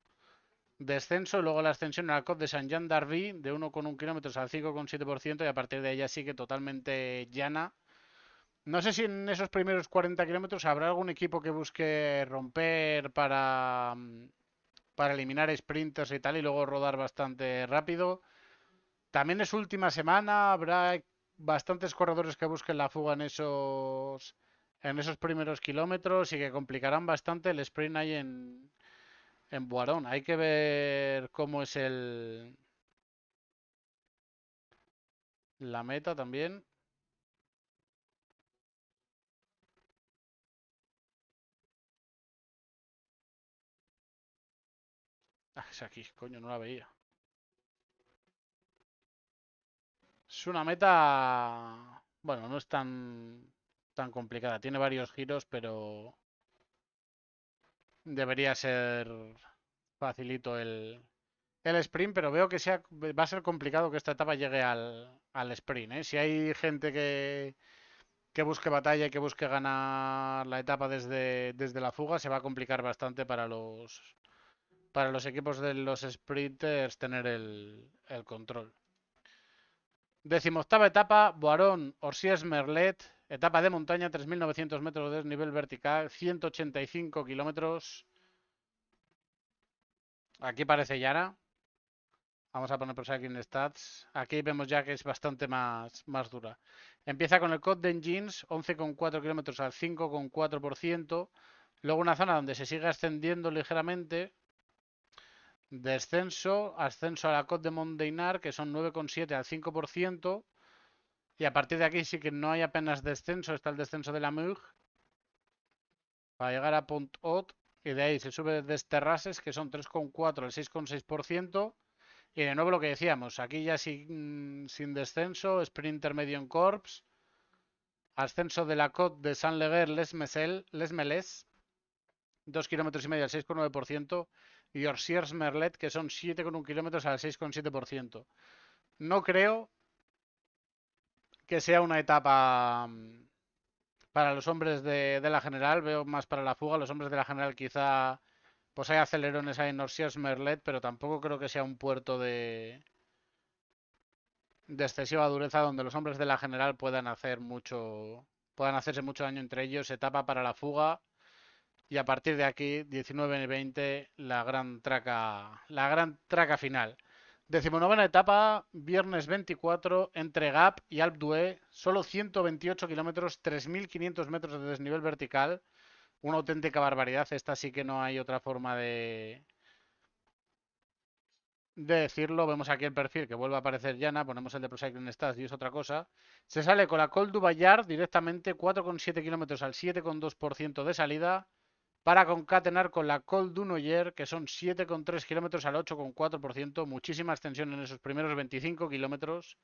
Descenso, luego la ascensión a la Col de Saint-Jean d'Arby de 1,1 kilómetros al 5,7% y a partir de ella sigue totalmente llana. No sé si en esos primeros 40 kilómetros habrá algún equipo que busque romper para eliminar sprinters y tal y luego rodar bastante rápido. También es última semana, habrá bastantes corredores que busquen la fuga en esos primeros kilómetros y que complicarán bastante el sprint ahí en Boirón. Hay que ver cómo es la meta también. Ah, es aquí, coño, no la veía. Es una meta, bueno, no es tan complicada. Tiene varios giros, pero debería ser facilito el sprint, pero veo que va a ser complicado que esta etapa llegue al sprint, ¿eh? Si hay gente que busque batalla y que busque ganar la etapa desde la fuga, se va a complicar bastante para los equipos de los sprinters tener el control. 18ª etapa, Boirón, Orsiers Merlet, etapa de montaña, 3.900 metros de desnivel vertical, 185 kilómetros. Aquí parece llana. Vamos a poner por aquí en Stats. Aquí vemos ya que es bastante más dura. Empieza con el Côte d'Engins, 11,4 kilómetros al 5,4%. Luego una zona donde se sigue ascendiendo ligeramente. Descenso, ascenso a la Côte de Mondeinar, que son 9,7 al 5%. Y a partir de aquí sí que no hay apenas descenso. Está el descenso de la Mug para llegar a Pont-Haut. Y de ahí se sube de Terrasses, que son 3,4 al 6,6%. Y de nuevo lo que decíamos, aquí ya sin descenso, sprint intermedio en Corps, ascenso de la Côte de Saint-Leger-Les-Meles, 2,5 kilómetros al 6,9%, y Orsiers-Merlet, que son 7,1 kilómetros al 6,7%. No creo que sea una etapa para los hombres de la general, veo más para la fuga, los hombres de la general quizá pues hay acelerones ahí en Orsiers-Merlet, pero tampoco creo que sea un puerto de excesiva dureza donde los hombres de la general puedan hacerse mucho daño entre ellos, etapa para la fuga y a partir de aquí 19 y 20 la gran traca final. 19ª etapa, viernes 24 entre Gap y Alpe d'Huez, solo 128 kilómetros, 3.500 metros de desnivel vertical, una auténtica barbaridad. Esta sí que no hay otra forma de decirlo. Vemos aquí el perfil que vuelve a aparecer llana. Ponemos el de Pro Cycling Stats y es otra cosa. Se sale con la Col du Bayard directamente 4,7 kilómetros al 7,2% de salida para concatenar con la Col du Noyer, que son 7,3 kilómetros al 8,4%. Muchísima extensión en esos primeros 25 kilómetros.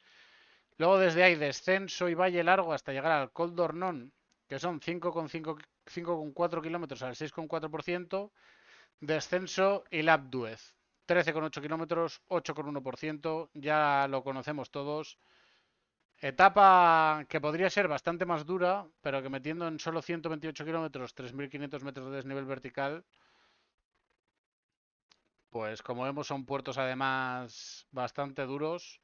Luego desde ahí descenso y valle largo hasta llegar al Col d'Ornon, que son 5,4 kilómetros al 6,4%. Descenso y Lap d'Huez. 13,8 kilómetros, 8,1%. Ya lo conocemos todos. Etapa que podría ser bastante más dura, pero que metiendo en solo 128 kilómetros, 3.500 metros de desnivel vertical, pues como vemos son puertos además bastante duros.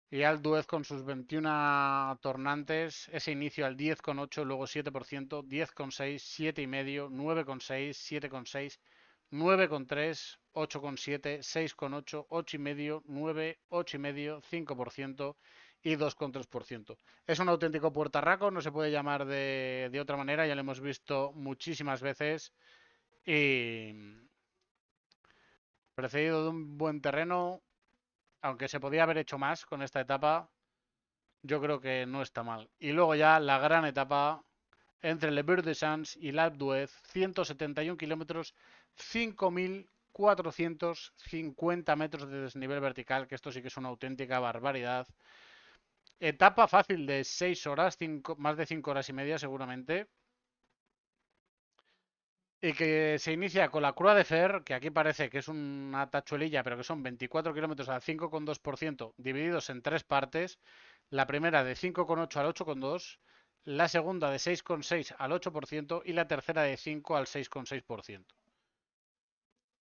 Y Al Duez con sus 21 tornantes, ese inicio al 10,8, luego 7%, 10,6, 7,5, 9,6, 7,6, 9,3, 8,7, 6,8, 8,5, 9, 8,5, 5% y 2,3%. Es un auténtico puertarraco, no se puede llamar de otra manera, ya lo hemos visto muchísimas veces y precedido de un buen terreno, aunque se podía haber hecho más con esta etapa, yo creo que no está mal. Y luego ya la gran etapa entre Le Beurre de Sans y l'Alpe d'Huez, 171 kilómetros, 5.450 metros de desnivel vertical, que esto sí que es una auténtica barbaridad. Etapa fácil de 6 horas, más de 5 horas y media seguramente. y que se inicia con la Croix de Fer, que aquí parece que es una tachuelilla, pero que son 24 kilómetros al 5,2%, divididos en tres partes. La primera de 5,8 al 8,2, la segunda de 6,6 al 8% y la tercera de 5 al 6,6%.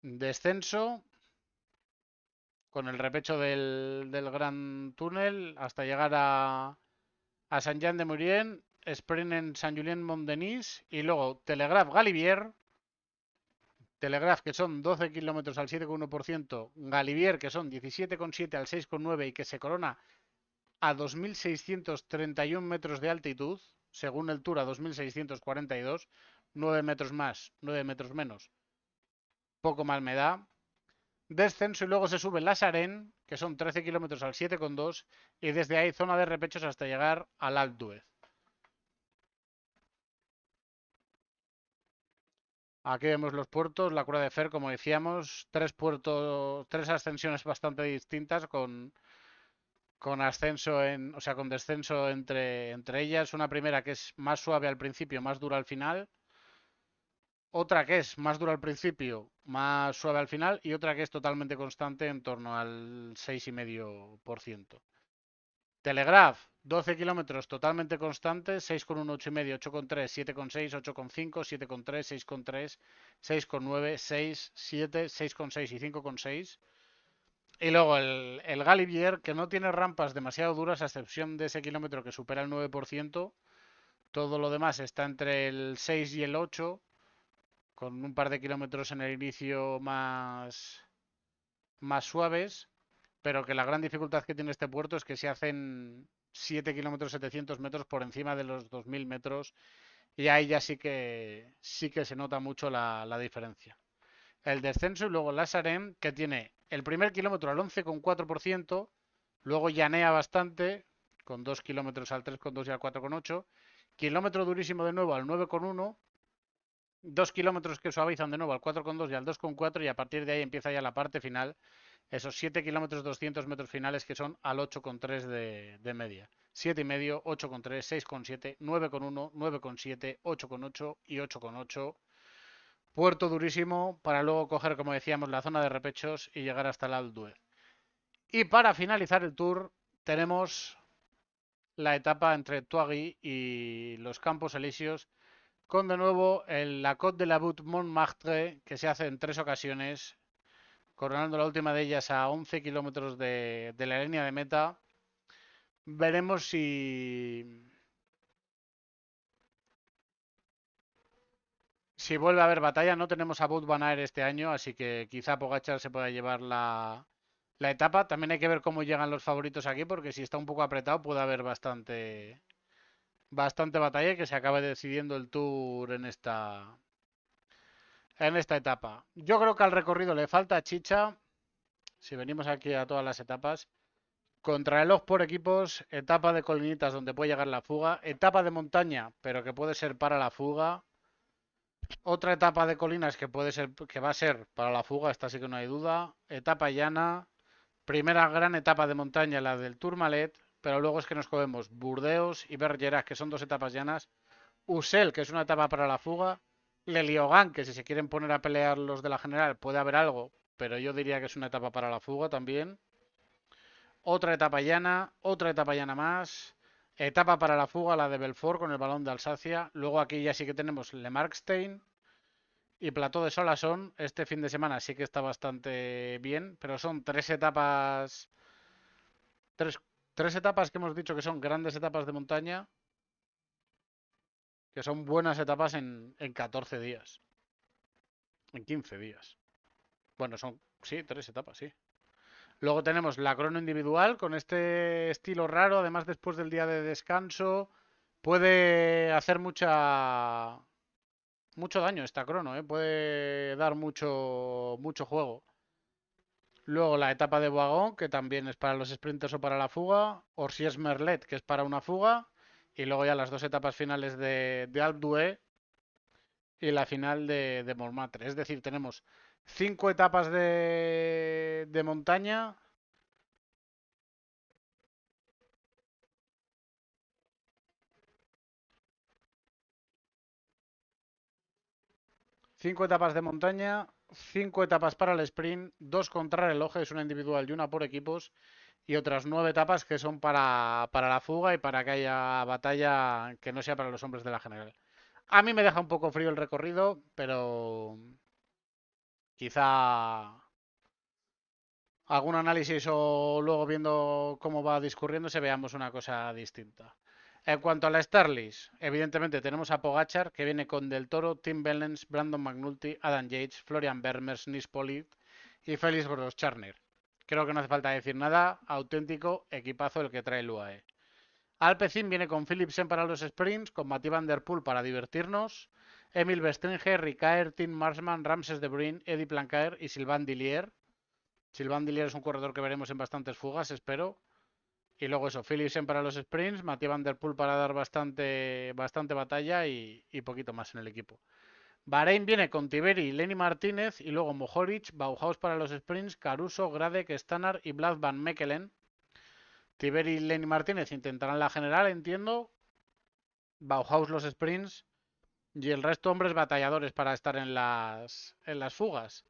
Descenso con el repecho del Gran Túnel hasta llegar a Saint-Jean-de-Maurienne, sprint en Saint-Julien-Mont-Denis y luego Telegraph-Galibier. Telegraph, que son 12 kilómetros al 7,1%, Galibier, que son 17,7 al 6,9 y que se corona a 2.631 metros de altitud, según el Tour a 2.642, 9 metros más, 9 metros menos, poco mal me da. Descenso y luego se sube la Sarenne, que son 13 kilómetros al 7,2 y desde ahí zona de repechos hasta llegar al Alpe d'Huez. Aquí vemos los puertos, la Croix de Fer, como decíamos, tres puertos, tres ascensiones bastante distintas con ascenso o sea, con descenso entre ellas. Una primera que es más suave al principio, más dura al final. Otra que es más dura al principio, más suave al final. Y otra que es totalmente constante en torno al 6,5%. Telegraph, 12 kilómetros totalmente constante, 6,1, 8,5, 8,3, 7,6, 8,5, 7,3, 6,3, 6,9, 6, 7, 6,6 y 5,6. Y luego el Galibier, que no tiene rampas demasiado duras, a excepción de ese kilómetro que supera el 9%. Todo lo demás está entre el 6 y el 8, con un par de kilómetros en el inicio más suaves. Pero que la gran dificultad que tiene este puerto es que se hacen 7 kilómetros 700 metros por encima de los 2.000 metros. Y ahí ya sí que se nota mucho la diferencia. El descenso y luego la Sarem, que tiene el primer kilómetro al 11,4%, luego llanea bastante, con 2 kilómetros al 3,2 y al 4,8, kilómetro durísimo de nuevo al 9,1, 2 kilómetros que suavizan de nuevo al 4,2 y al 2,4 y a partir de ahí empieza ya la parte final, esos 7 kilómetros 200 metros finales que son al 8,3 de media. 7,5, 8,3, 6,7, 9,1, 9,7, 8,8 y 8,8. Puerto durísimo para luego coger, como decíamos, la zona de repechos y llegar hasta el Alpe d'Huez. Y para finalizar el tour tenemos la etapa entre Touagy y los Campos Elíseos con de nuevo la Côte de la Butte Montmartre que se hace en tres ocasiones, coronando la última de ellas a 11 kilómetros de la línea de meta. Veremos si vuelve a haber batalla. No tenemos a Wout van Aert este año, así que quizá Pogačar se pueda llevar la etapa. También hay que ver cómo llegan los favoritos aquí, porque si está un poco apretado puede haber bastante batalla y que se acabe decidiendo el Tour en esta etapa. Yo creo que al recorrido le falta chicha. Si venimos aquí a todas las etapas, contrarreloj por equipos, etapa de colinitas donde puede llegar la fuga, etapa de montaña, pero que puede ser para la fuga, otra etapa de colinas que puede ser, que va a ser para la fuga, esta sí que no hay duda, etapa llana, primera gran etapa de montaña, la del Tourmalet, pero luego es que nos comemos Burdeos y Bergerac, que son dos etapas llanas, Ussel, que es una etapa para la fuga, Le Liogan, que si se quieren poner a pelear los de la general puede haber algo, pero yo diría que es una etapa para la fuga también. Otra etapa llana más, etapa para la fuga, la de Belfort con el balón de Alsacia. Luego aquí ya sí que tenemos Le Markstein y Plató de Solasson. Este fin de semana sí que está bastante bien, pero son tres, tres etapas que hemos dicho que son grandes etapas de montaña, que son buenas etapas en 14 días, en 15 días. Bueno, sí, tres etapas, sí. Luego tenemos la crono individual con este estilo raro, además después del día de descanso. Puede hacer mucho daño esta crono, ¿eh? Puede dar mucho juego. Luego la etapa de Boigón, que también es para los sprinters o para la fuga. Orsies Merlet, que es para una fuga. Y luego ya las dos etapas finales de Alpe d'Huez y la final de Montmartre. Es decir, tenemos 5 etapas de montaña. 5 etapas de montaña, 5 etapas para el sprint, 2 contrarrelojes, una individual y una por equipos, y otras 9 etapas que son para la fuga y para que haya batalla que no sea para los hombres de la general. A mí me deja un poco frío el recorrido, pero quizá algún análisis o luego viendo cómo va discurriéndose veamos una cosa distinta. En cuanto a la Starlist, evidentemente tenemos a Pogachar, que viene con Del Toro, Tim Bellens, Brandon McNulty, Adam Yates, Florian Vermers, Nils Politt y Félix Groscharner. Creo que no hace falta decir nada, auténtico equipazo el que trae el UAE. Alpecin viene con Philipsen para los sprints, con Mathieu Van Der Poel para divertirnos, Emil Bestringer, Ricaer, Tim Marsman, Ramses de Bruyn, Eddie Plancaer y Sylvain Dillier. Sylvain Dillier es un corredor que veremos en bastantes fugas, espero. Y luego eso, Philipsen para los sprints, Mathieu Van Der Poel para dar bastante batalla y poquito más en el equipo. Bahrein viene con Tiberi, Lenny Martínez y luego Mohoric, Bauhaus para los sprints, Caruso, Gradek, Stannard y Vlad Van Mechelen. Tiberi y Lenny Martínez intentarán la general, entiendo. Bauhaus los sprints y el resto hombres batalladores para estar en las fugas.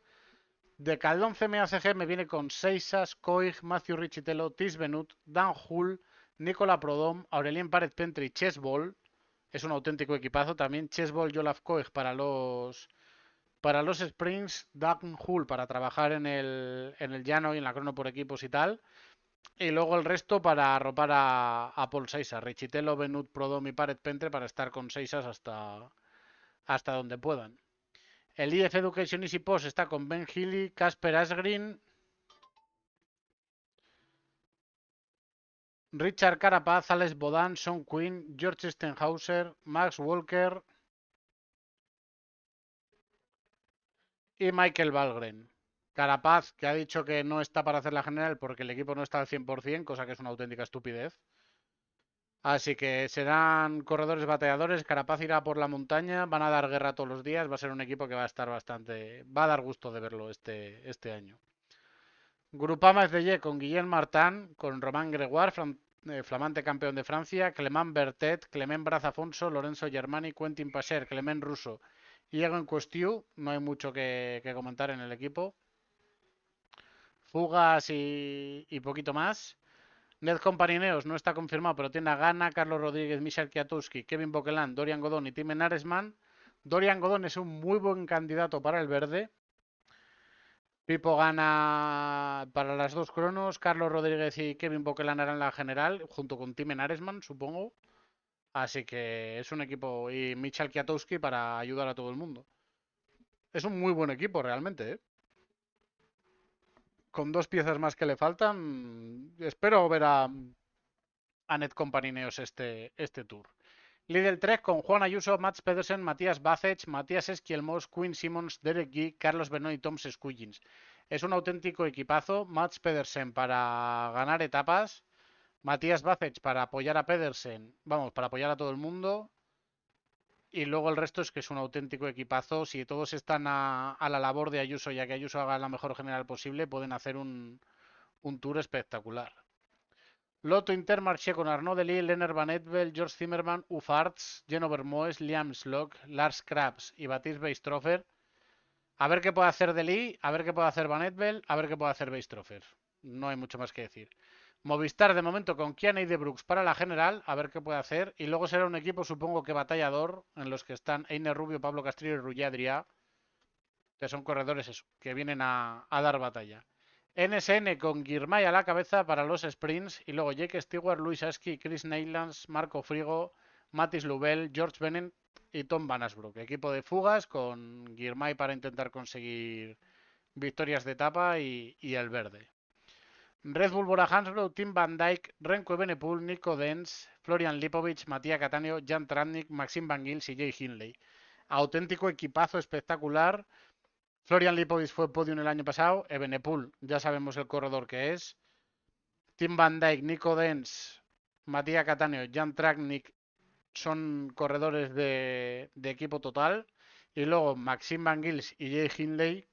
De Caldón CMACG me viene con Seisas, Coig, Matthew Richitello, Tis Benut, Dan Hull, Nicola Prodom, Aurelien Paret-Pentry, Chessball. Es un auténtico equipazo también. Chessball y Olaf Coig para los sprints. Dan Hull para trabajar en el llano y en la crono por equipos y tal. Y luego el resto para arropar a Paul Seisas. Richitello, Benut, Prodom y Paret-Pentre para estar con Seisas hasta donde puedan. El IF Education Easy Post está con Ben Healy, Casper Asgreen, Richard Carapaz, Alex Bodan, Sean Quinn, George Stenhauser, Max Walker y Michael Valgren. Carapaz, que ha dicho que no está para hacer la general porque el equipo no está al 100%, cosa que es una auténtica estupidez. Así que serán corredores bateadores. Carapaz irá por la montaña, van a dar guerra todos los días. Va a ser un equipo que va a estar bastante. Va a dar gusto de verlo este año. Grupama FDG con Guillaume Martin, con Román Gregoire, flamante campeón de Francia, Clement Bertet, Clement Brazafonso, Lorenzo Germani, Quentin Pasher, Clement Russo y Egon Costiu. No hay mucho que comentar en el equipo. Fugas y poquito más. Ned Companineos no está confirmado, pero tiene a Gana, Carlos Rodríguez, Michel Kwiatkowski, Kevin Boquelan, Dorian Godón y Tim Naresman. Dorian Godón es un muy buen candidato para el verde. Pipo gana para las dos cronos. Carlos Rodríguez y Kevin Boquelan harán la general, junto con Tim Naresman, supongo. Así que es un equipo. Y Michel Kwiatkowski para ayudar a todo el mundo. Es un muy buen equipo, realmente, ¿eh? Con dos piezas más que le faltan, espero ver a Net Companineos este tour. Lidl Trek con Juan Ayuso, Mats Pedersen, Matías Bacech, Matías Esquielmos, Quinn Simmons, Derek Guy, Carlos Benoit y Tom Sescullins. Es un auténtico equipazo. Mats Pedersen para ganar etapas. Matías Bacech para apoyar a Pedersen. Vamos, para apoyar a todo el mundo. Y luego el resto es que es un auténtico equipazo. Si todos están a la labor de Ayuso, ya que Ayuso haga la mejor general posible, pueden hacer un tour espectacular. Lotto Intermarché con Arnaud Delis, Lennart Van Evel, George Zimmerman, Ufarts, Geno Vermoes, Liam Slock, Lars Krabs y Baptiste Beistroffer. A ver qué puede hacer Delis, a ver qué puede hacer Van Evel, a ver qué puede hacer Beistroffer. No hay mucho más que decir. Movistar de momento con Kiana y De Brooks para la general, a ver qué puede hacer. Y luego será un equipo, supongo que batallador, en los que están Einer Rubio, Pablo Castrillo y Rulli Adrià, que son corredores eso, que vienen a dar batalla. NSN con Girmay a la cabeza para los sprints y luego Jake Stewart, Luis Aski, Chris Neylands, Marco Frigo, Matis Lubel, George Bennett y Tom Van Asbrook. Equipo de fugas con Girmay para intentar conseguir victorias de etapa y el verde. Red Bull Bora Hansgrohe, Tim Van Dijk, Renko Evenepoel, Nico Dens, Florian Lipovic, Matías Cataneo, Jan Tratnik, Maxim Van Gils y Jay Hindley. Auténtico equipazo espectacular. Florian Lipovic fue podium el año pasado. Evenepoel, ya sabemos el corredor que es. Tim Van Dijk, Nico Dens, Matías Cataneo, Jan Tratnik son corredores de equipo total. Y luego Maxim Van Gils y Jay Hindley,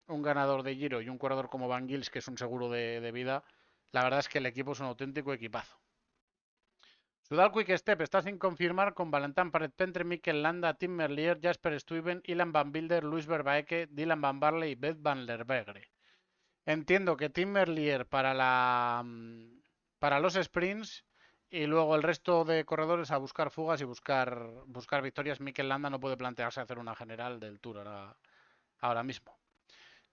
un ganador de Giro y un corredor como Van Gils, que es un seguro de vida. La verdad es que el equipo es un auténtico equipazo. Sudal Quick Step está sin confirmar con Valentin Paret-Pentre, Mikel Landa, Tim Merlier, Jasper Stuyven, Ilan Van Wilder, Luis Verbaeke, Dylan Van Barley y Beth Van Lerbergre. Entiendo que Tim Merlier para los sprints y luego el resto de corredores a buscar fugas y buscar victorias. Mikel Landa no puede plantearse hacer una general del Tour ahora mismo.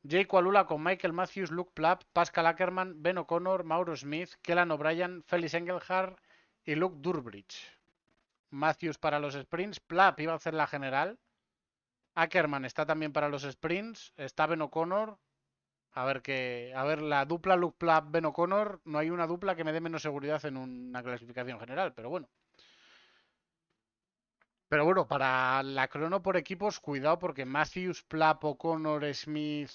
Jake Walula con Michael Matthews, Luke Plapp, Pascal Ackermann, Ben O'Connor, Mauro Smith, Kellan O'Brien, Felix Engelhardt y Luke Durbridge. Matthews para los sprints, Plapp iba a hacer la general, Ackermann está también para los sprints, está Ben O'Connor. A ver, la dupla Luke Plapp Ben O'Connor, no hay una dupla que me dé menos seguridad en una clasificación general, pero bueno. Pero bueno, para la crono por equipos, cuidado porque Matthews, Plapp, O'Connor, Smith,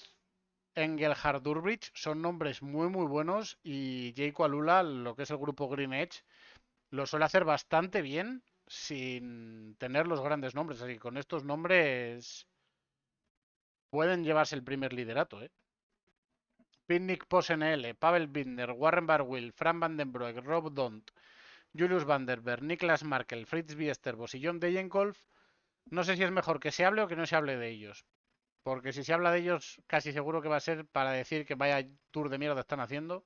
Engelhardt, Durbridge son nombres muy buenos y Jake Alula, lo que es el grupo Green Edge, lo suele hacer bastante bien sin tener los grandes nombres. Así que con estos nombres pueden llevarse el primer liderato, ¿eh? Picnic Pos NL, Pavel Binder, Warren Barguil, Fran Van den Broek, Rob Dont, Julius Van der Berg, Niklas Markel, Fritz Biestervos y John Degenkolb. No sé si es mejor que se hable o que no se hable de ellos. Porque si se habla de ellos, casi seguro que va a ser para decir que vaya tour de mierda están haciendo.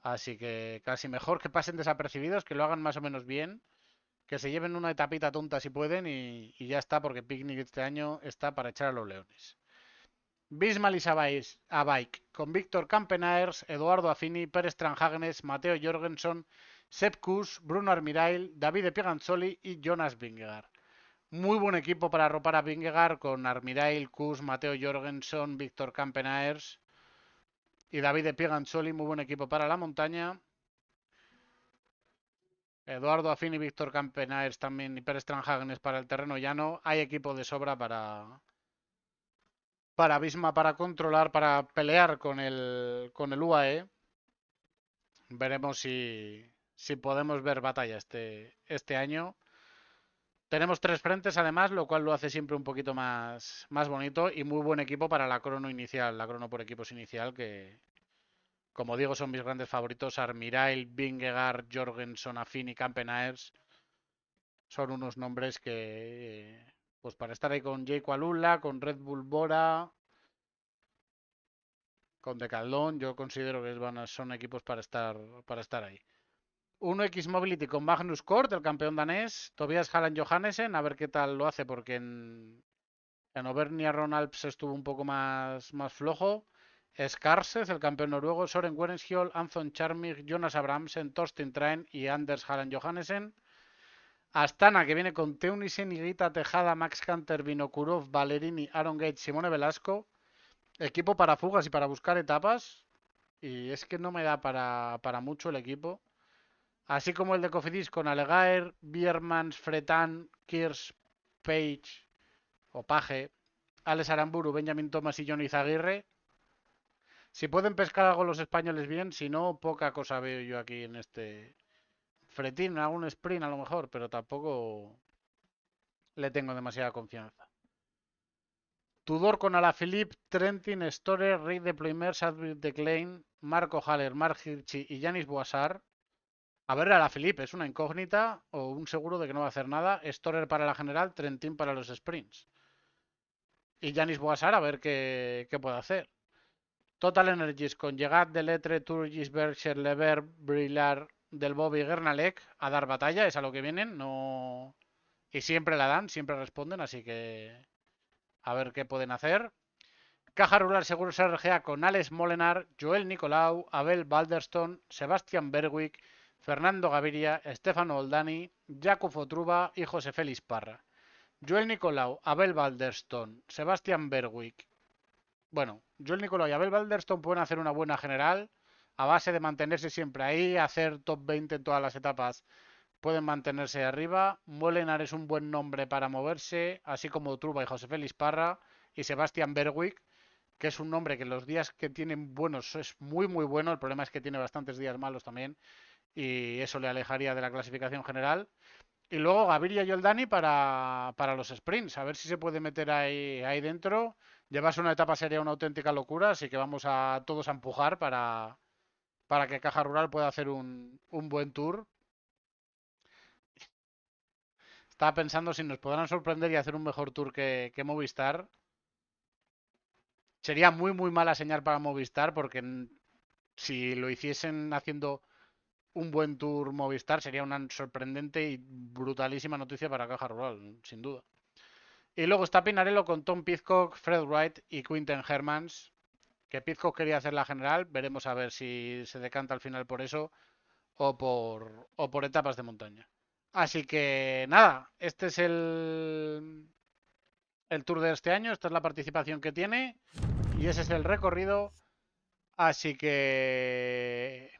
Así que casi mejor que pasen desapercibidos, que lo hagan más o menos bien, que se lleven una etapita tonta si pueden y ya está, porque Picnic este año está para echar a los leones. Bismal y Bike con Víctor Campenaers, Eduardo Affini, Pérez Tranhagenes, Mateo Jorgensen, Sepp Kuss, Bruno Armirail, Davide Piaganzoli y Jonas Vingegaard. Muy buen equipo para arropar a Vingegaard con Armirail, Kuss, Mateo Jorgensen, Víctor Campenaers y Davide Piaganzoli. Muy buen equipo para la montaña. Eduardo Affini, Víctor Campenaers también y Pérez Tranhagenes para el terreno llano. Hay equipo de sobra para Bisma, para controlar, para pelear con el UAE. Veremos si podemos ver batalla este año. Tenemos 3 frentes además, lo cual lo hace siempre un poquito más bonito y muy buen equipo para la crono inicial, la crono por equipos inicial, que como digo son mis grandes favoritos. Armirail, Vingegaard, Jorgensen, Affini, Campenaers. Son unos nombres que, pues para estar ahí con Jake Alula, con Red Bull Bora, con Decathlon, yo considero que son equipos para estar ahí. 1X Mobility con Magnus Kort, el campeón danés. Tobias Halland Johannesen, a ver qué tal lo hace, porque en Auvernia Ron Alps estuvo un poco más flojo. Skarseth, el campeón noruego. Soren Werenskiold, Anton Charmig, Jonas Abrahamsen, Torstein Train y Anders Halland Johannesen. Astana, que viene con Teunissen, Higuita, Tejada, Max Canter, Vinokurov, Ballerini, Aaron Gates, Simone Velasco. Equipo para fugas y para buscar etapas. Y es que no me da para mucho el equipo. Así como el de Cofidis con Alegaer, Biermans, Fretan, Kirs, Page o Page, Alex Aramburu, Benjamin Thomas y Johnny Zaguirre. Si pueden pescar algo los españoles bien, si no, poca cosa veo yo aquí en este Fretín, algún sprint a lo mejor, pero tampoco le tengo demasiada confianza. Tudor con Alaphilippe, Trentin, Storer, Rick de Ploimer, Sadbridge de Klein, Marco Haller, Mark Hirschi y Yanis Boisar. A ver, Alaphilippe es una incógnita o un seguro de que no va a hacer nada. Storer para la general, Trentin para los sprints. Y Yanis Boisar a ver qué puede hacer. Total Energies con Llegat, Deletre, Turgis, Berkshire, Lever, Brillar, Del Bobby y Gernalek a dar batalla, es a lo que vienen. No... Y siempre la dan, siempre responden, así que a ver qué pueden hacer. Caja Rural Seguros RGA con Alex Molenar, Joel Nicolau, Abel Balderston, Sebastián Berwick, Fernando Gaviria, Stefano Oldani, Jakub Truba y José Félix Parra. Joel Nicolau, Abel Balderston, Sebastián Berwick. Bueno, Joel Nicolau y Abel Balderston pueden hacer una buena general a base de mantenerse siempre ahí, hacer top 20 en todas las etapas. Pueden mantenerse arriba. Molenar es un buen nombre para moverse, así como Truba y José Félix Parra y Sebastián Berwick, que es un nombre que los días que tienen buenos es muy bueno. El problema es que tiene bastantes días malos también y eso le alejaría de la clasificación general. Y luego Gaviria y Oldani para los sprints, a ver si se puede meter ahí dentro. Llevarse una etapa sería una auténtica locura, así que vamos a todos a empujar para que Caja Rural pueda hacer un buen tour. Estaba pensando si nos podrán sorprender y hacer un mejor tour que Movistar. Sería muy, muy mala señal para Movistar porque si lo hiciesen haciendo un buen tour Movistar sería una sorprendente y brutalísima noticia para Caja Rural, sin duda. Y luego está Pinarello con Tom Pidcock, Fred Wright y Quinten Hermans. Que Pidcock quería hacer la general, veremos a ver si se decanta al final por eso o por etapas de montaña. Así que nada, este es el tour de este año, esta es la participación que tiene y ese es el recorrido. Así que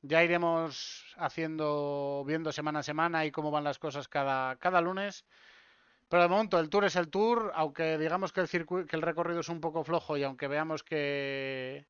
ya iremos haciendo, viendo semana a semana y cómo van las cosas cada lunes. Pero de momento el tour es el tour, aunque digamos que que el recorrido es un poco flojo y aunque veamos que,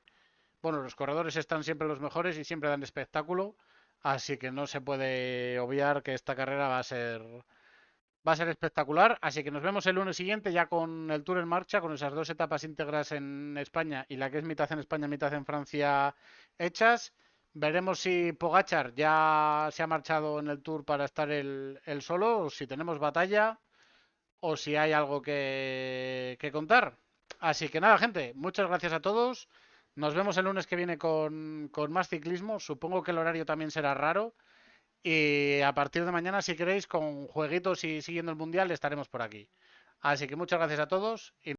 bueno, los corredores están siempre los mejores y siempre dan espectáculo, así que no se puede obviar que esta carrera va a ser espectacular. Así que nos vemos el lunes siguiente ya con el Tour en marcha, con esas dos etapas íntegras en España y la que es mitad en España, mitad en Francia hechas. Veremos si Pogachar ya se ha marchado en el Tour para estar el solo, o si tenemos batalla, o si hay algo que contar. Así que nada, gente, muchas gracias a todos. Nos vemos el lunes que viene con más ciclismo. Supongo que el horario también será raro. Y a partir de mañana, si queréis, con jueguitos y siguiendo el mundial, estaremos por aquí. Así que muchas gracias a todos y